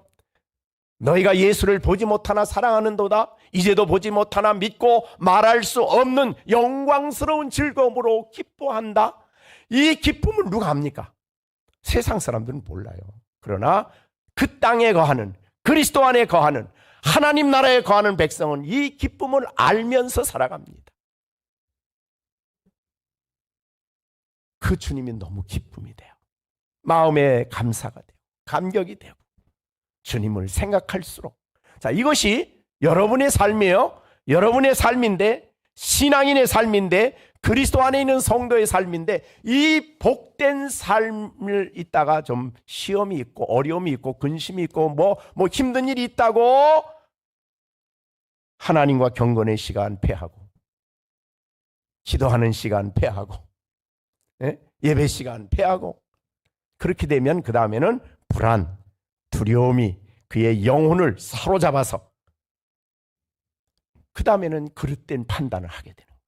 너희가 예수를 보지 못하나 사랑하는도다, 이제도 보지 못하나 믿고 말할 수 없는 영광스러운 즐거움으로 기뻐한다. 이 기쁨을 누가 합니까? 세상 사람들은 몰라요. 그러나 그 땅에 거하는, 그리스도 안에 거하는, 하나님 나라에 거하는 백성은 이 기쁨을 알면서 살아갑니다. 그 주님이 너무 기쁨이 돼요. 마음에 감사가 돼요. 감격이 되고 주님을 생각할수록, 자, 이것이 여러분의 삶이에요. 여러분의 삶인데, 신앙인의 삶인데, 그리스도 안에 있는 성도의 삶인데, 이 복된 삶을 있다가 좀 시험이 있고 어려움이 있고 근심이 있고 뭐 힘든 일이 있다고 하나님과 경건의 시간 패하고, 기도하는 시간 패하고, 예배 시간 패하고, 그렇게 되면 그 다음에는 불안, 두려움이 그의 영혼을 사로잡아서 그 다음에는 그릇된 판단을 하게 되는 거예요.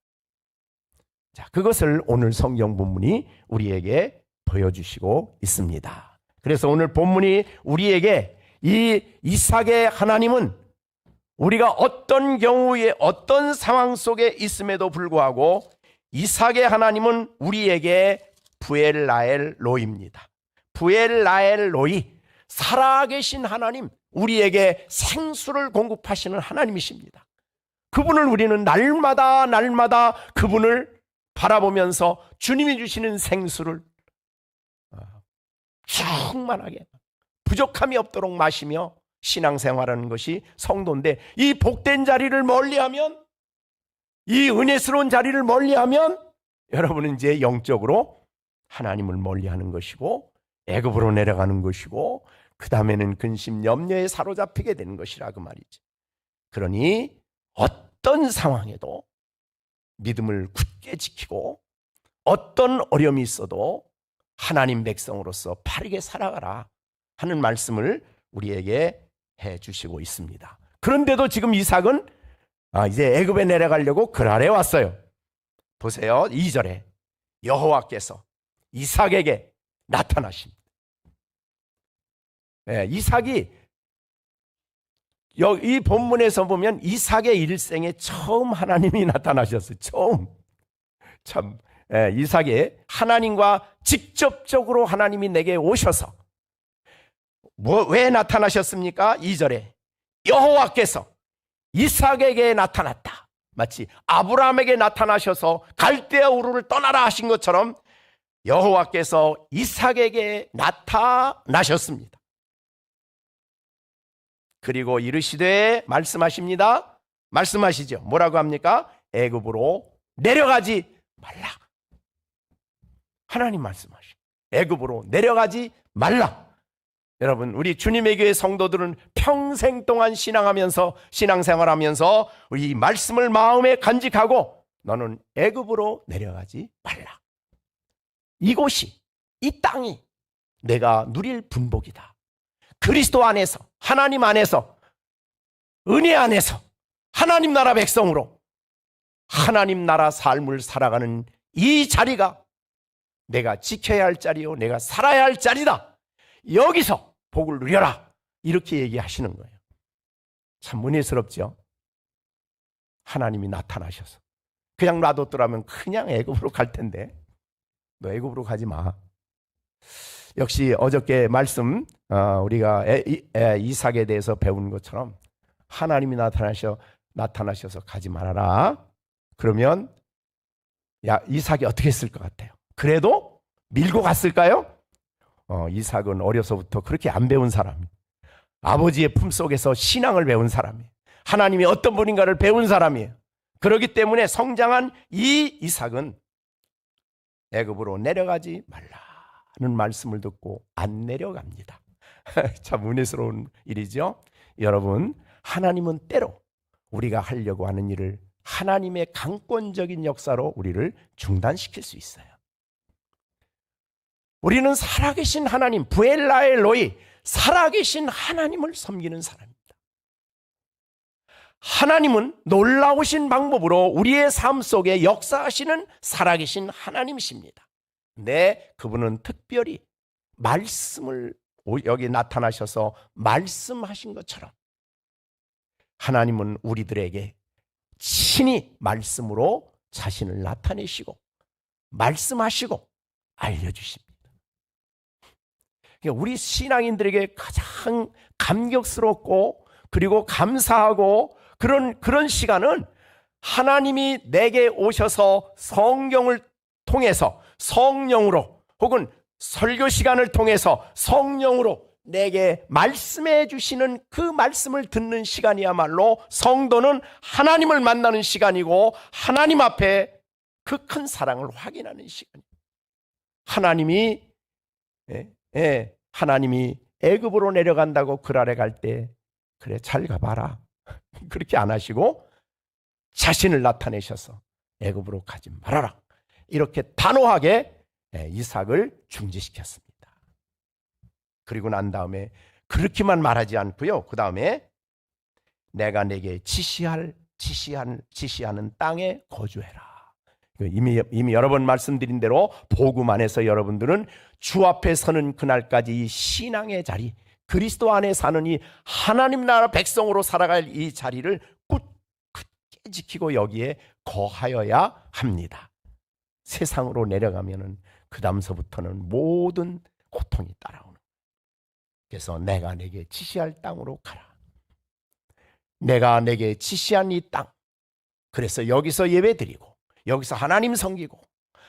자, 그것을 오늘 성경 본문이 우리에게 보여주시고 있습니다. 그래서 오늘 본문이 우리에게 이 이삭의 하나님은 우리가 어떤 경우에 어떤 상황 속에 있음에도 불구하고 이삭의 하나님은 우리에게 부엘라엘 로이입니다. 부엘라엘 로이, 살아계신 하나님, 우리에게 생수를 공급하시는 하나님이십니다. 그분을 우리는 날마다 그분을 바라보면서 주님이 주시는 생수를 충만하게 부족함이 없도록 마시며 신앙생활하는 것이 성도인데, 이 복된 자리를 멀리하면, 이 은혜스러운 자리를 멀리하면 여러분은 이제 영적으로 하나님을 멀리하는 것이고 애굽으로 내려가는 것이고 그 다음에는 근심 염려에 사로잡히게 되는 것이라 그 말이지. 그러니 어떤 상황에도 믿음을 굳게 지키고 어떤 어려움이 있어도 하나님 백성으로서 바르게 살아가라 하는 말씀을 우리에게 해주시고 있습니다. 그런데도 지금 이삭은 이제 애굽에 내려가려고 그랄에 왔어요. 보세요. 2절에 여호와께서 이삭에게 나타나십니다. 이삭이 이 본문에서 보면 이삭의 일생에 처음 하나님이 나타나셨어요. 처음. 참, 이삭의 하나님과 직접적으로 하나님이 내게 오셔서 왜 나타나셨습니까? 2절에 여호와께서 이삭에게 나타났다. 마치 아브라함에게 나타나셔서 갈대아 우르를 떠나라 하신 것처럼 여호와께서 이삭에게 나타나셨습니다. 그리고 이르시되 말씀하십니다. 말씀하시죠. 뭐라고 합니까? 애굽으로 내려가지 말라. 하나님 말씀하시죠. 애굽으로 내려가지 말라. 여러분, 우리 주님의 교회 성도들은 평생 동안 신앙생활하면서 이 말씀을 마음에 간직하고 너는 애굽으로 내려가지 말라. 이곳이 이 땅이 내가 누릴 분복이다. 그리스도 안에서, 하나님 안에서, 은혜 안에서 하나님 나라 백성으로 하나님 나라 삶을 살아가는 이 자리가 내가 지켜야 할 자리요, 내가 살아야 할 자리다. 여기서 복을 누려라. 이렇게 얘기하시는 거예요. 참 은혜스럽죠. 하나님이 나타나셔서 그냥 놔뒀더라면 그냥 애굽으로 갈 텐데, 너 애굽으로 가지 마. 역시 어저께 말씀 우리가 이삭에 대해서 배운 것처럼 하나님이 나타나셔서 가지 말아라. 그러면 이삭이 어떻게 했을 것 같아요? 그래도 밀고 갔을까요? 이삭은 어려서부터 그렇게 안 배운 사람이에요. 아버지의 품속에서 신앙을 배운 사람이에요. 하나님이 어떤 분인가를 배운 사람이에요. 그렇기 때문에 성장한 이 이삭은 애굽으로 내려가지 말라는 말씀을 듣고 안 내려갑니다. 참 은혜스러운 일이죠. 여러분, 하나님은 때로 우리가 하려고 하는 일을 하나님의 강권적인 역사로 우리를 중단시킬 수 있어요. 우리는 살아계신 하나님, 부엘라엘 로이, 살아계신 하나님을 섬기는 사람입니다. 하나님은 놀라우신 방법으로 우리의 삶 속에 역사하시는 살아계신 하나님이십니다. 근데 그분은 특별히 말씀을 여기 나타나셔서 말씀하신 것처럼 하나님은 우리들에게 친히 말씀으로 자신을 나타내시고 말씀하시고 알려주십니다. 그러니까 우리 신앙인들에게 가장 감격스럽고 그리고 감사하고 그런 시간은 하나님이 내게 오셔서 성경을 통해서 성령으로 혹은 설교 시간을 통해서 성령으로 내게 말씀해 주시는 그 말씀을 듣는 시간이야말로 성도는 하나님을 만나는 시간이고 하나님 앞에 그 큰 사랑을 확인하는 시간입니다. 하나님이 애굽으로 내려간다고 그 아래 갈 때 그래 잘 가봐라 그렇게 안 하시고 자신을 나타내셔서 애굽으로 가지 말아라 이렇게 단호하게 이삭을 중지시켰습니다. 그리고 난 다음에 그렇게만 말하지 않고요. 그 다음에 내가 내게 지시하는 땅에 거주해라. 이미 여러 번 말씀드린 대로 복음 안에서 여러분들은 주 앞에 서는 그날까지 이 신앙의 자리, 그리스도 안에 사는 이 하나님 나라 백성으로 살아갈 이 자리를 굳게 지키고 여기에 거하여야 합니다. 세상으로 내려가면은 그 다음서부터는 모든 고통이 따라오는 거예요. 그래서 내가 내게 지시할 땅으로 가라. 내가 내게 지시한 이 땅. 그래서 여기서 예배드리고 여기서 하나님 섬기고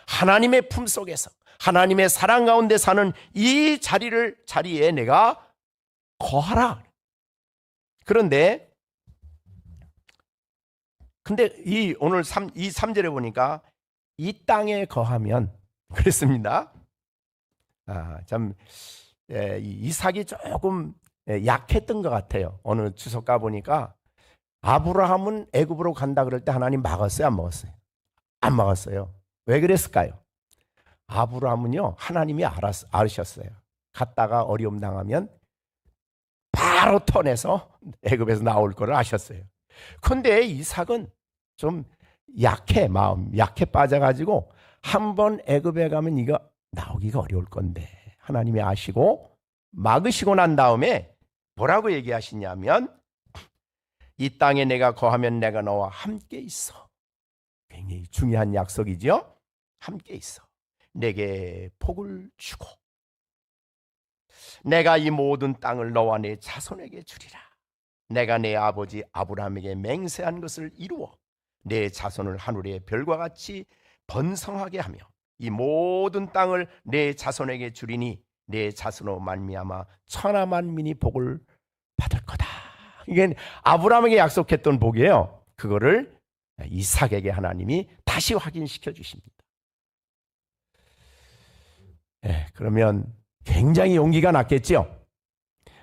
하나님의 품속에서 하나님의 사랑 가운데 사는 이 자리에 내가 거하라. 근데 오늘 이 3절에 보니까 이 땅에 거하면 그랬습니다. 이삭이 조금 약했던 것 같아요. 어느 주석 가보니까 아브라함은 애굽으로 간다 그럴 때 하나님 막았어요? 안 막았어요? 안 막았어요. 왜 그랬을까요? 아브라함은요 하나님이 알으셨어요. 갔다가 어려움 당하면 바로 터내서 애굽에서 나올 거를 아셨어요. 그런데 이삭은 좀 마음 약해 빠져가지고 한번 애굽에 가면 이거 나오기가 어려울 건데 하나님이 아시고 막으시고 난 다음에 뭐라고 얘기하시냐면 이 땅에 내가 거하면 내가 너와 함께 있어. 굉장히 중요한 약속이죠. 함께 있어. 내게 복을 주고 내가 이 모든 땅을 너와 내 자손에게 주리라. 내가 내 아버지 아브라함에게 맹세한 것을 이루어 내 자손을 하늘의 별과 같이 번성하게 하며 이 모든 땅을 내 자손에게 주리니 내 자손으로 말미암아 천하 만민이 복을 받을 거다. 이게 아브라함에게 약속했던 복이에요. 그거를 이삭에게 하나님이 다시 확인시켜 주십니다. 그러면 굉장히 용기가 났겠죠.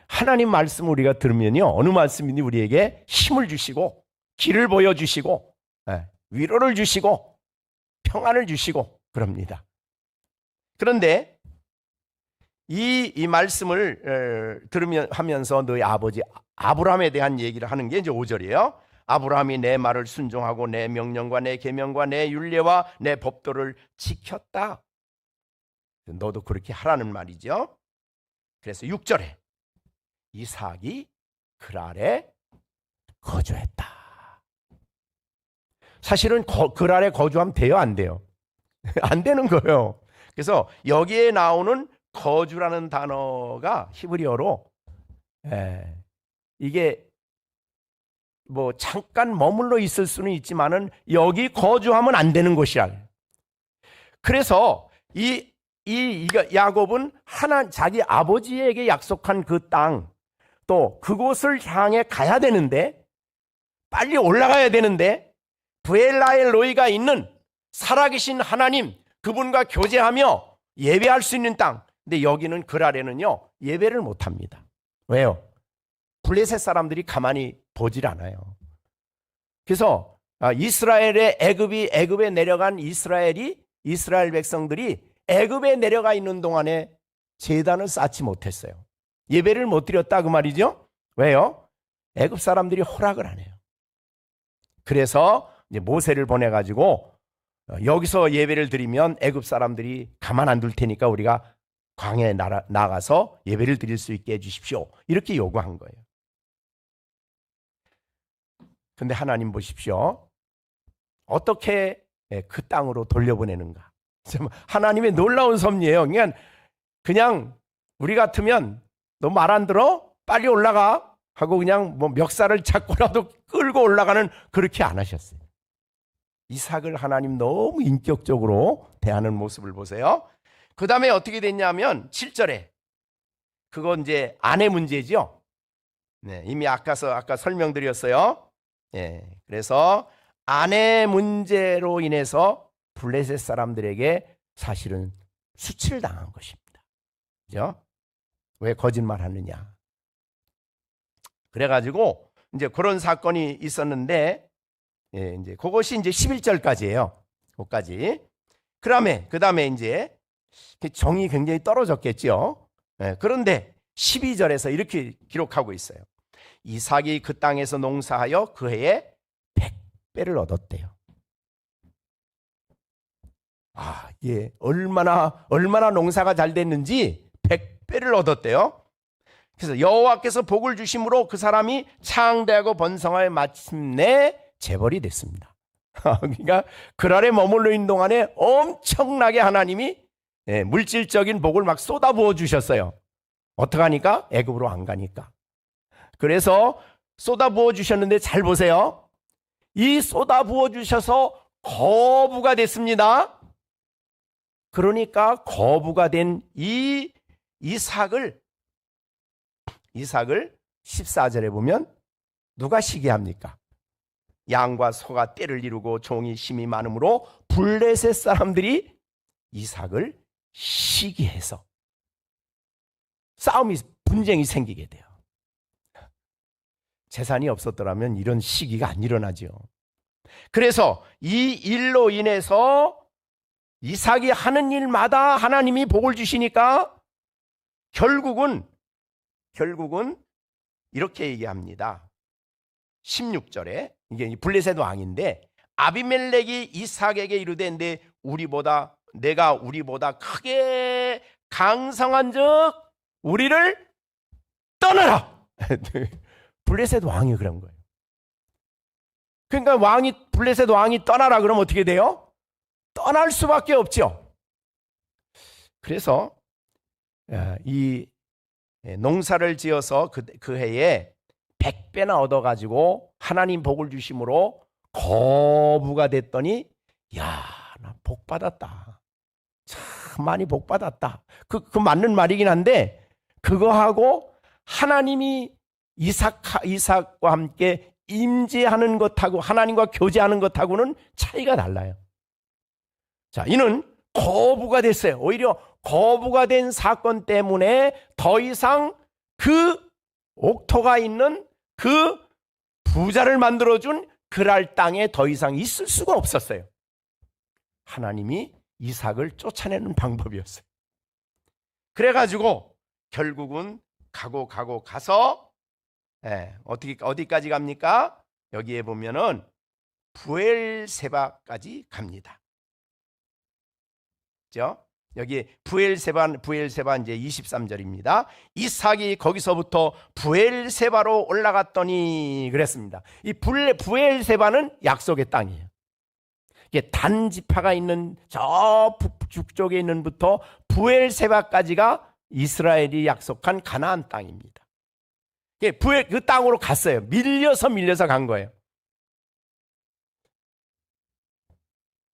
하나님 말씀 우리가 들으면요 어느 말씀이니 우리에게 힘을 주시고 길을 보여주시고 위로를 주시고 평안을 주시고 그럽니다. 그런데 이 말씀을 들으면 하면서 너희 아버지 아브라함에 대한 얘기를 하는 게 이제 5절이에요. 아브라함이 내 말을 순종하고 내 명령과 내 계명과 내 율례와 내 법도를 지켰다. 너도 그렇게 하라는 말이죠. 그래서 6절에 이삭이 그랄에 거주했다. 사실은 그랄에 거주하면 돼요, 안 돼요? 안 되는 거예요. 그래서 여기에 나오는 거주라는 단어가 히브리어로 이게 뭐 잠깐 머물러 있을 수는 있지만은 여기 거주하면 안 되는 곳이라. 그래서 이 야곱은 자기 아버지에게 약속한 그 땅, 또 그곳을 향해 가야 되는데, 빨리 올라가야 되는데, 브엘라엘 로이가 있는 살아계신 하나님, 그분과 교제하며 예배할 수 있는 땅. 근데 여기는 그랄에는요 예배를 못합니다. 왜요? 블레셋 사람들이 가만히 보질 않아요. 그래서 이스라엘의 애굽에 내려간 이스라엘 백성들이 애굽에 내려가 있는 동안에 제단을 쌓지 못했어요. 예배를 못 드렸다 그 말이죠. 왜요? 애굽 사람들이 허락을 안 해요. 그래서 이제 모세를 보내가지고 여기서 예배를 드리면 애굽 사람들이 가만 안 둘 테니까 우리가 광야에 나가서 예배를 드릴 수 있게 해주십시오. 이렇게 요구한 거예요. 근데 하나님 보십시오. 어떻게 그 땅으로 돌려보내는가. 하나님의 놀라운 섭리예요. 그냥 우리 같으면 너 말 안 들어? 빨리 올라가 하고 그냥 뭐 멱살을 잡고라도 끌고 올라가는, 그렇게 안 하셨어요. 이삭을 하나님 너무 인격적으로 대하는 모습을 보세요. 그 다음에 어떻게 됐냐면 7절에 그건 이제 아내 문제죠. 네, 이미 아까 설명드렸어요. 네, 그래서 아내 문제로 인해서 블레셋 사람들에게 사실은 수치를 당한 것입니다. 그죠? 왜 거짓말하느냐? 그래가지고 이제 그런 사건이 있었는데, 이제 그것이 이제 11절까지예요. 거기까지. 그 다음에 이제 정이 굉장히 떨어졌겠죠. 그런데 12절에서 이렇게 기록하고 있어요. 이삭이 그 땅에서 농사하여 그 해에 100배를 얻었대요. 예, 얼마나 농사가 잘 됐는지 100배를 얻었대요. 그래서 여호와께서 복을 주심으로 그 사람이 창대하고 번성하여 마침내 재벌이 됐습니다. 그러니까 그랄에 머물러 있는 동안에 엄청나게 하나님이 물질적인 복을 막 쏟아부어 주셨어요. 어떡하니까? 애굽으로 안 가니까. 그래서 쏟아부어 주셨는데 잘 보세요. 이 쏟아부어 주셔서 거부가 됐습니다. 그러니까 거부가 된 이 이삭을 14절에 보면 누가 시기합니까? 양과 소가 떼를 이루고 종이 심이 많으므로 블레셋 사람들이 이삭을 시기해서 분쟁이 생기게 돼요. 재산이 없었더라면 이런 시기가 안 일어나죠. 그래서 이 일로 인해서 이삭이 하는 일마다 하나님이 복을 주시니까 결국은 이렇게 얘기합니다. 16절에 이게 블레셋 왕인데 아비멜렉이 이삭에게 이르되 내가 우리보다 크게 강성한 즉 우리를 떠나라. 블레셋 왕이 그런 거예요. 그러니까 블레셋 왕이 떠나라 그러면 어떻게 돼요? 떠날 수밖에 없죠. 그래서 이 농사를 지어서 그 해에 100배나 얻어가지고 하나님 복을 주심으로 거부가 됐더니 나 복 받았다. 참 많이 복 받았다. 그 맞는 말이긴 한데 그거하고 하나님이 이삭과 함께 임재하는 것하고 하나님과 교제하는 것하고는 차이가 달라요. 자, 이는 거부가 됐어요. 오히려 거부가 된 사건 때문에 더 이상 그 옥토가 있는 그 부자를 만들어준 그랄 땅에 더 이상 있을 수가 없었어요. 하나님이 이삭을 쫓아내는 방법이었어요. 그래가지고 결국은 가서 어디까지 갑니까? 여기에 보면은 부엘세바까지 갑니다. 그죠? 여기 부엘세바 이제 23절입니다. 이삭이 거기서부터 부엘세바로 올라갔더니 그랬습니다. 이 부엘세바는 약속의 땅이에요. 이게 단지파가 있는 저 북쪽에 있는부터 부엘세바까지가 이스라엘이 약속한 가나안 땅입니다. 그 땅으로 갔어요. 밀려서 간 거예요.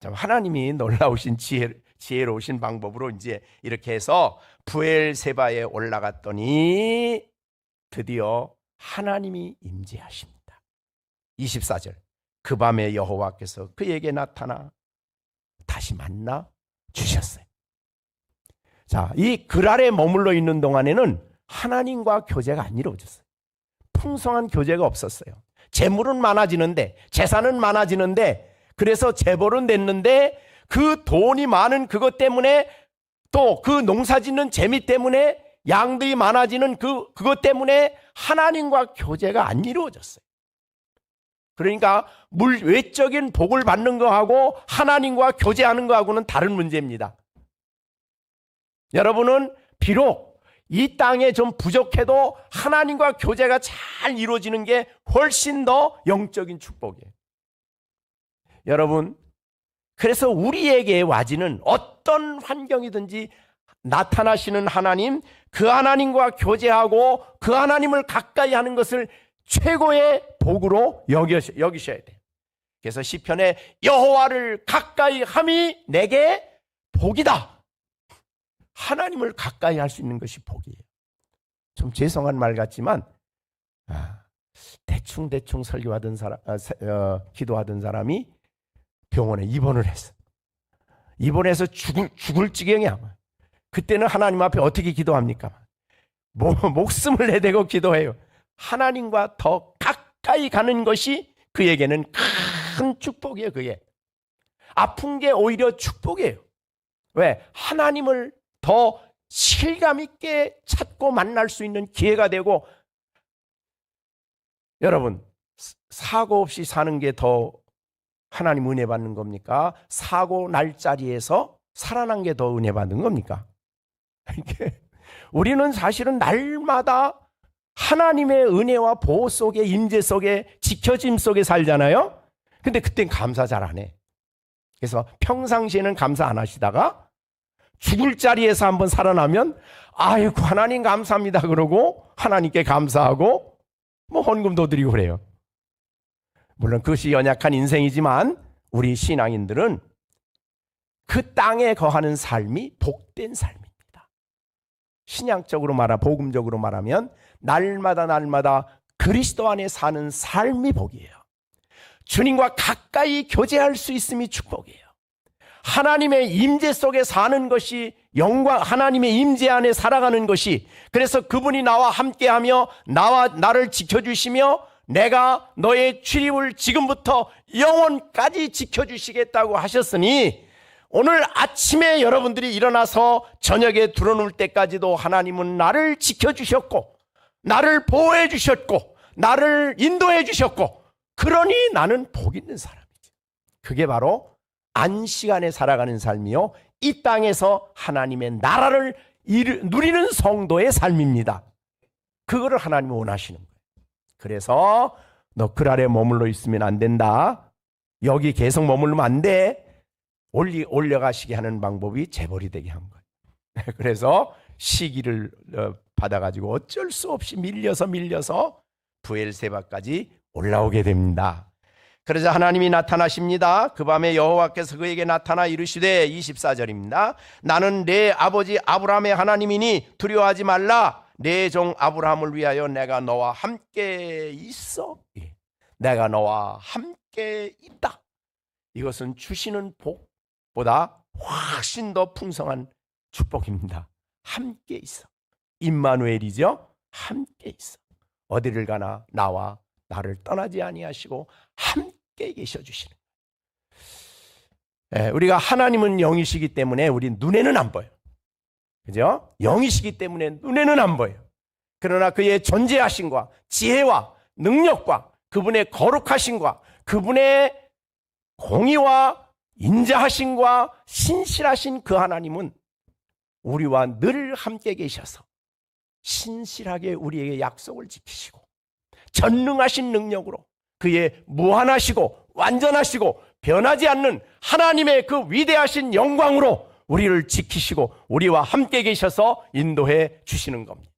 하나님이 놀라우신 지혜로우신 방법으로 이제 이렇게 해서 부엘세바에 올라갔더니 드디어 하나님이 임재하십니다. 24절. 그 밤에 여호와께서 그에게 나타나 다시 만나 주셨어요. 자, 이 글 아래 머물러 있는 동안에는 하나님과 교제가 안 이루어졌어요. 풍성한 교제가 없었어요. 재물은 많아지는데, 재산은 많아지는데, 그래서 재벌은 됐는데 그 돈이 많은 그것 때문에, 또 그 농사 짓는 재미 때문에, 양들이 많아지는 그것 때문에 하나님과 교제가 안 이루어졌어요. 그러니까 외적인 복을 받는 거하고 하나님과 교제하는 거하고는 다른 문제입니다. 여러분은 비록 이 땅에 좀 부족해도 하나님과 교제가 잘 이루어지는 게 훨씬 더 영적인 축복이에요. 여러분, 그래서 우리에게 와지는 어떤 환경이든지 나타나시는 하나님, 그 하나님과 교제하고 그 하나님을 가까이 하는 것을 최고의 복으로 여기셔야 돼요. 그래서 시편에 여호와를 가까이 함이 내게 복이다. 하나님을 가까이 할 수 있는 것이 복이에요. 좀 죄송한 말 같지만 대충 설교하던 사람, 기도하던 사람이 병원에 입원을 했어. 입원해서 죽을 지경이야. 그때는 하나님 앞에 어떻게 기도합니까? 목숨을 내대고 기도해요. 하나님과 더 가까이 가는 것이 그에게는 큰 축복이에요. 그게 아픈 게 오히려 축복이에요. 왜? 하나님을 더 실감 있게 찾고 만날 수 있는 기회가 되고, 여러분, 사고 없이 사는 게 더 하나님 은혜 받는 겁니까? 사고 날 자리에서 살아난 게 더 은혜 받는 겁니까? 우리는 사실은 날마다 하나님의 은혜와 보호 속에, 임재 속에, 지켜짐 속에 살잖아요. 근데 그땐 감사 잘 안 해. 그래서 평상시에는 감사 안 하시다가 죽을 자리에서 한번 살아나면 아이고 하나님 감사합니다 그러고 하나님께 감사하고 헌금도 드리고 그래요. 물론 그것이 연약한 인생이지만 우리 신앙인들은 그 땅에 거하는 삶이 복된 삶입니다. 신앙적으로 복음적으로 말하면 날마다 그리스도 안에 사는 삶이 복이에요. 주님과 가까이 교제할 수 있음이 축복이에요. 하나님의 임재 속에 사는 것이 영광, 하나님의 임재 안에 살아가는 것이, 그래서 그분이 나와 함께하며 나를 지켜주시며 내가 너의 출입을 지금부터 영원까지 지켜주시겠다고 하셨으니, 오늘 아침에 여러분들이 일어나서 저녁에 들어놓을 때까지도 하나님은 나를 지켜주셨고 나를 보호해 주셨고 나를 인도해 주셨고, 그러니 나는 복 있는 사람이지. 그게 바로 안식안에 살아가는 삶이요, 이 땅에서 하나님의 나라를 누리는 성도의 삶입니다. 그거를 하나님이 원하시는 거예요. 그래서 너 글 아래 머물러 있으면 안 된다, 여기 계속 머물면 안 돼, 올려가시게 하는 방법이 재벌이 되게 한 거예요. 그래서 시기를 받아가지고 어쩔 수 없이 밀려서 부엘세바까지 올라오게 됩니다. 그러자 하나님이 나타나십니다. 그 밤에 여호와께서 그에게 나타나 이르시되, 24절입니다. 나는 내 아버지 아브라함의 하나님이니 두려워하지 말라. 내 종 아브라함을 위하여 내가 너와 함께 있어. 내가 너와 함께 있다. 이것은 주시는 복보다 훨씬 더 풍성한 축복입니다. 함께 있어. 임마누엘이죠. 함께 있어. 어디를 가나 나와 나를 떠나지 아니하시고 함께 계셔 주시는 거예요. 우리가 하나님은 영이시기 때문에 우리 눈에는 안 보여요. 그죠? 영이시기 때문에 눈에는 안 보여요. 그러나 그의 존재하심과 지혜와 능력과 그분의 거룩하심과 그분의 공의와 인자하심과 신실하신 그 하나님은 우리와 늘 함께 계셔서 신실하게 우리에게 약속을 지키시고 전능하신 능력으로 그의 무한하시고 완전하시고 변하지 않는 하나님의 그 위대하신 영광으로 우리를 지키시고 우리와 함께 계셔서 인도해 주시는 겁니다.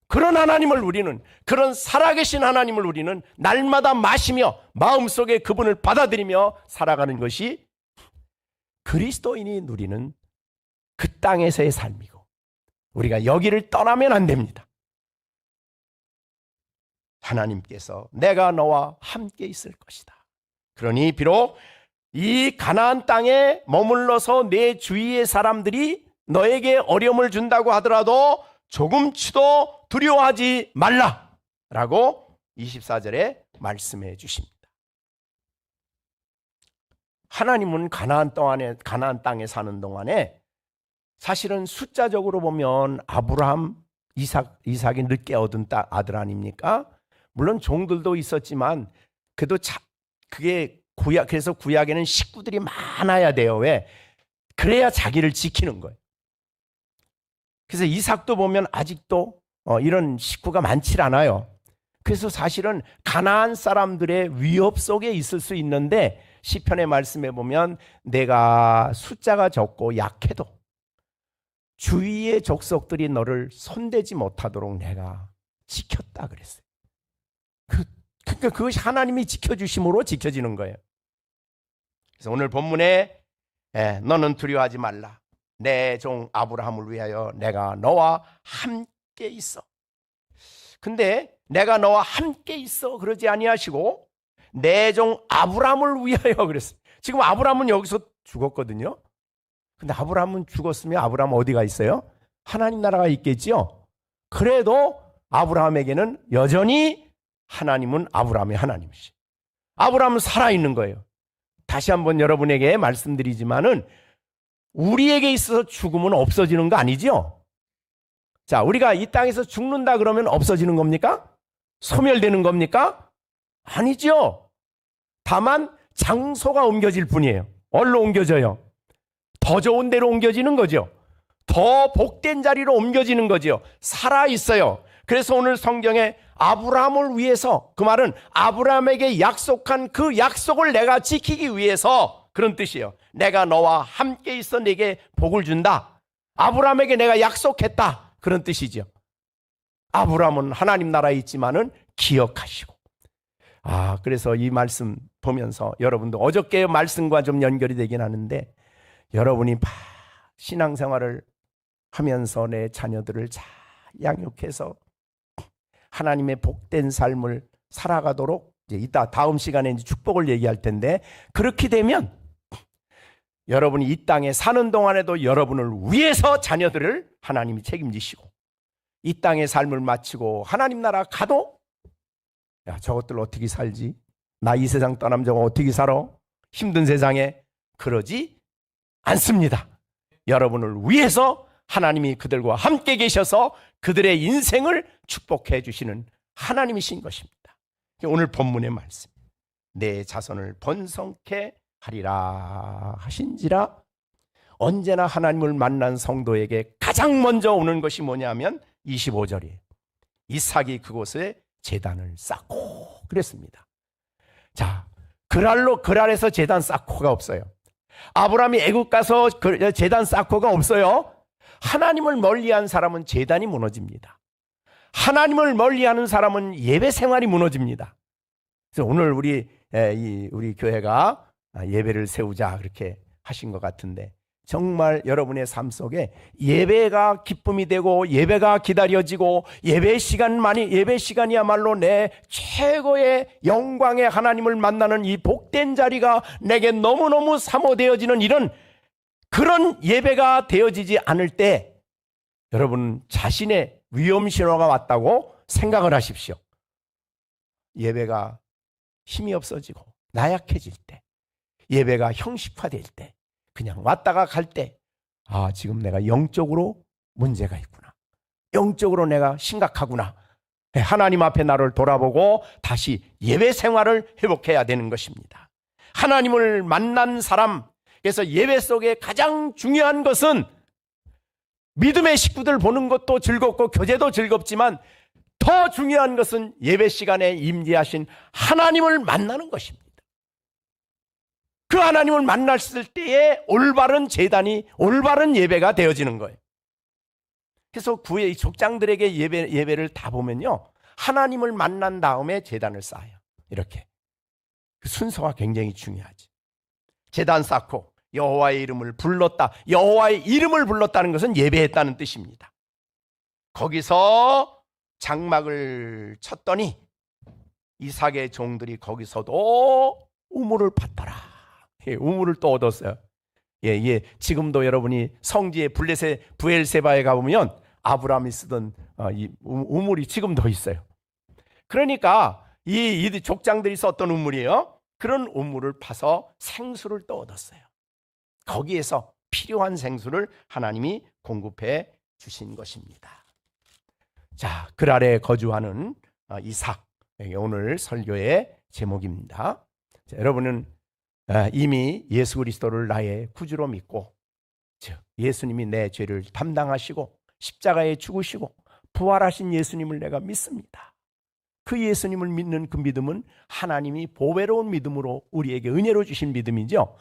그런 하나님을 우리는, 그런 살아계신 하나님을 우리는 날마다 마시며 마음속에 그분을 받아들이며 살아가는 것이 그리스도인이 누리는 그 땅에서의 삶이고, 우리가 여기를 떠나면 안 됩니다. 하나님께서 내가 너와 함께 있을 것이다. 그러니 비록 이 가나안 땅에 머물러서 내 주위의 사람들이 너에게 어려움을 준다고 하더라도 조금치도 두려워하지 말라라고 24절에 말씀해 주십니다. 하나님은 가나안 땅에 사는 동안에 사실은 숫자적으로 보면 아브라함, 이삭이 늦게 얻은 아들 아닙니까? 물론 종들도 있었지만 그래도 그게 그래서 구약에는 식구들이 많아야 돼요. 왜? 그래야 자기를 지키는 거예요. 그래서 이삭도 보면 아직도 이런 식구가 많지 않아요. 그래서 사실은 가나안 사람들의 위협 속에 있을 수 있는데 시편의 말씀에 보면 내가 숫자가 적고 약해도 주위의 족속들이 너를 손대지 못하도록 내가 지켰다 그랬어요. 그러니까 그것이 하나님이 지켜주심으로 지켜지는 거예요. 그래서 오늘 본문에 너는 두려워하지 말라. 내 종 아브라함을 위하여 내가 너와 함께 있어. 근데 내가 너와 함께 있어 그러지 아니하시고 내 종 아브라함을 위하여 그랬어요. 지금 아브라함은 여기서 죽었거든요. 근데 아브라함은 죽었으면 아브라함 어디가 있어요? 하나님 나라가 있겠지요. 그래도 아브라함에게는 여전히 하나님은 아브라함의 하나님이시. 아브라함은 살아있는 거예요. 다시 한번 여러분에게 말씀드리지만은 우리에게 있어서 죽음은 없어지는 거 아니죠? 자, 우리가 이 땅에서 죽는다 그러면 없어지는 겁니까? 소멸되는 겁니까? 아니죠. 다만 장소가 옮겨질 뿐이에요. 어디로 옮겨져요? 더 좋은 데로 옮겨지는 거죠. 더 복된 자리로 옮겨지는 거죠. 살아있어요. 그래서 오늘 성경에 아브라함을 위해서, 그 말은 아브라함에게 약속한 그 약속을 내가 지키기 위해서 그런 뜻이에요. 내가 너와 함께 있어 내게 복을 준다. 아브라함에게 내가 약속했다. 그런 뜻이죠. 아브라함은 하나님 나라에 있지만은 기억하시고. 그래서 이 말씀 보면서 여러분도 어저께의 말씀과 좀 연결이 되긴 하는데 여러분이 신앙생활을 하면서 내 자녀들을 잘 양육해서 하나님의 복된 삶을 살아가도록 이제 이따 다음 시간에 이제 축복을 얘기할 텐데 그렇게 되면 여러분이 이 땅에 사는 동안에도 여러분을 위해서 자녀들을 하나님이 책임지시고 이 땅의 삶을 마치고 하나님 나라 가도 야 저것들 어떻게 살지? 나 이 세상 떠나면 저거 어떻게 살아? 힘든 세상에 그러지 않습니다. 여러분을 위해서 하나님이 그들과 함께 계셔서 그들의 인생을 축복해 주시는 하나님이신 것입니다. 오늘 본문의 말씀 내 자손을 번성케 하리라 하신지라. 언제나 하나님을 만난 성도에게 가장 먼저 오는 것이 뭐냐면 25절이에요. 이삭이 그곳에 제단을 쌓고 그랬습니다. 자, 그랄에서 제단 쌓고가 없어요. 아브라함이 애굽 가서 제단 쌓고가 없어요. 하나님을 멀리한 사람은 제단이 무너집니다. 하나님을 멀리하는 사람은 예배 생활이 무너집니다. 그래서 오늘 우리 교회가 예배를 세우자 그렇게 하신 것 같은데 정말 여러분의 삶 속에 예배가 기쁨이 되고 예배가 기다려지고 예배 시간이야말로 내 최고의 영광의 하나님을 만나는 이 복된 자리가 내게 너무너무 사모되어지는 그런 예배가 되어지지 않을 때 여러분 자신의 위험 신호가 왔다고 생각을 하십시오. 예배가 힘이 없어지고 나약해질 때, 예배가 형식화될 때, 그냥 왔다가 갈 때 지금 내가 영적으로 문제가 있구나. 영적으로 내가 심각하구나. 하나님 앞에 나를 돌아보고 다시 예배 생활을 회복해야 되는 것입니다. 하나님을 만난 사람, 그래서 예배 속에 가장 중요한 것은 믿음의 식구들 보는 것도 즐겁고 교제도 즐겁지만 더 중요한 것은 예배 시간에 임재하신 하나님을 만나는 것입니다. 그 하나님을 만났을 때에 올바른 제단이, 올바른 예배가 되어지는 거예요. 그래서 구의 족장들에게 예배를 다 보면요, 하나님을 만난 다음에 제단을 쌓아요. 이렇게 그 순서가 굉장히 중요하지. 제단 쌓고 여호와의 이름을 불렀다. 여호와의 이름을 불렀다는 것은 예배했다는 뜻입니다. 거기서 장막을 쳤더니 이삭의 종들이 거기서도 우물을 팠더라. 우물을 또 얻었어요. 지금도 여러분이 성지의 부엘세바에 가보면 아브라함이 쓰던 이 우물이 지금도 있어요. 그러니까 이 족장들이 썼던 우물이에요. 그런 우물을 파서 생수를 또 얻었어요. 거기에서 필요한 생수를 하나님이 공급해 주신 것입니다. 자, 그 아래 거주하는 이삭, 오늘 설교의 제목입니다. 자, 여러분은 이미 예수 그리스도를 나의 구주로 믿고, 즉 예수님이 내 죄를 담당하시고 십자가에 죽으시고 부활하신 예수님을 내가 믿습니다. 그 예수님을 믿는 그 믿음은 하나님이 보배로운 믿음으로 우리에게 은혜로 주신 믿음이죠.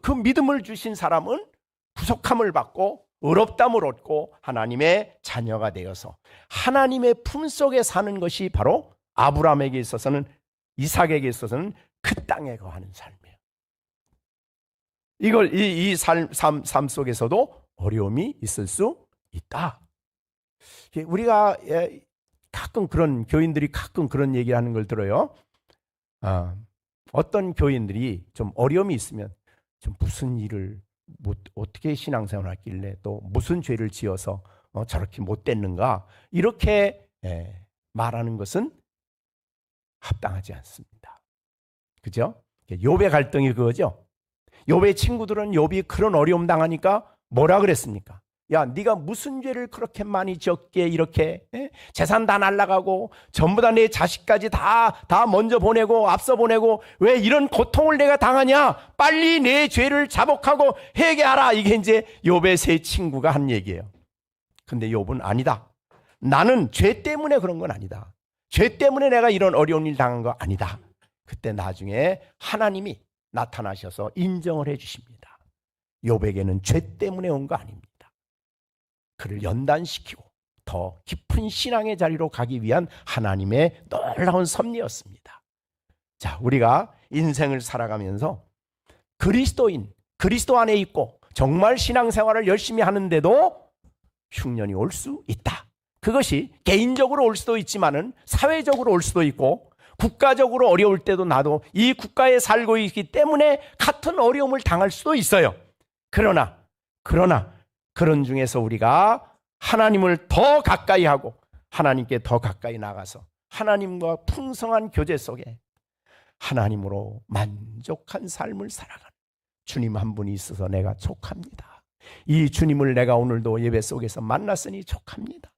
그 믿음을 주신 사람은 부족함을 받고 의롭다함을 얻고 하나님의 자녀가 되어서 하나님의 품속에 사는 것이 바로 아브라함에게 있어서는, 이삭에게 있어서는 그 땅에 거하는 삶이에요. 이걸 이 삶 속에서도 어려움이 있을 수 있다. 우리가 가끔 그런 교인들이 가끔 그런 얘기하는 걸 들어요. 어떤 교인들이 좀 어려움이 있으면 좀 무슨 일을 어떻게 신앙생활을 하길래 또 무슨 죄를 지어서 저렇게 못 됐는가, 이렇게 말하는 것은 합당하지 않습니다. 그죠? 욥의 갈등이 그거죠. 욥의 친구들은 욥이 그런 어려움 당하니까 뭐라 그랬습니까? 야, 네가 무슨 죄를 그렇게 많이 지었기에 이렇게 재산 다 날라가고 전부 다 내 자식까지 다 먼저 보내고 앞서 보내고 왜 이런 고통을 내가 당하냐? 빨리 내 죄를 자복하고 회개하라. 이게 이제 욥의 세 친구가 한 얘기예요. 근데 욥은 아니다. 나는 죄 때문에 그런 건 아니다. 죄 때문에 내가 이런 어려운 일 당한 거 아니다. 그때 나중에 하나님이 나타나셔서 인정을 해 주십니다. 욥에게는 죄 때문에 온 거 아닙니다. 그를 연단시키고 더 깊은 신앙의 자리로 가기 위한 하나님의 놀라운 섭리였습니다. 자, 우리가 인생을 살아가면서 그리스도 안에 있고 정말 신앙생활을 열심히 하는데도 흉년이 올 수 있다. 그것이 개인적으로 올 수도 있지만은 사회적으로 올 수도 있고 국가적으로 어려울 때도 나도 이 국가에 살고 있기 때문에 같은 어려움을 당할 수도 있어요. 그러나 그런 중에서 우리가 하나님을 더 가까이 하고 하나님께 더 가까이 나가서 하나님과 풍성한 교제 속에 하나님으로 만족한 삶을 살아가는 주님 한 분이 있어서 내가 족합니다. 이 주님을 내가 오늘도 예배 속에서 만났으니 족합니다.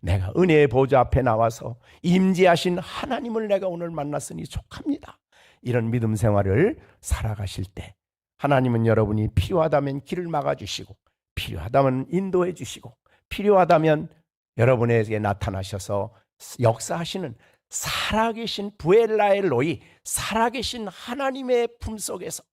내가 은혜의 보좌 앞에 나와서 임재하신 하나님을 내가 오늘 만났으니 족합니다. 이런 믿음 생활을 살아가실 때 하나님은 여러분이 필요하다면 길을 막아주시고 필요하다면 인도해 주시고 필요하다면 여러분에게 나타나셔서 역사하시는 살아계신 부엘라엘 로이, 살아계신 하나님의 품속에서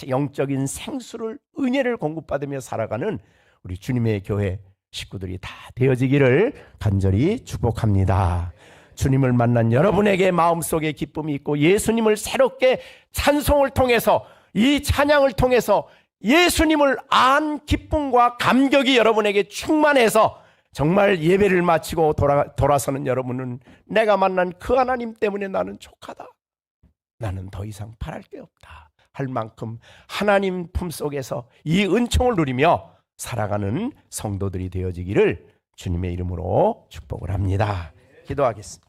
영적인 생수를, 은혜를 공급받으며 살아가는 우리 주님의 교회 식구들이 다 되어지기를 간절히 축복합니다. 주님을 만난 여러분에게 마음속에 기쁨이 있고 예수님을 새롭게 찬송을 통해서, 이 찬양을 통해서 예수님을 안 기쁨과 감격이 여러분에게 충만해서 정말 예배를 마치고 돌아서는 여러분은 내가 만난 그 하나님 때문에 나는 족하다, 나는 더 이상 바랄 게 없다 할 만큼 하나님 품속에서 이 은총을 누리며 살아가는 성도들이 되어지기를 주님의 이름으로 축복을 합니다. 기도하겠습니다.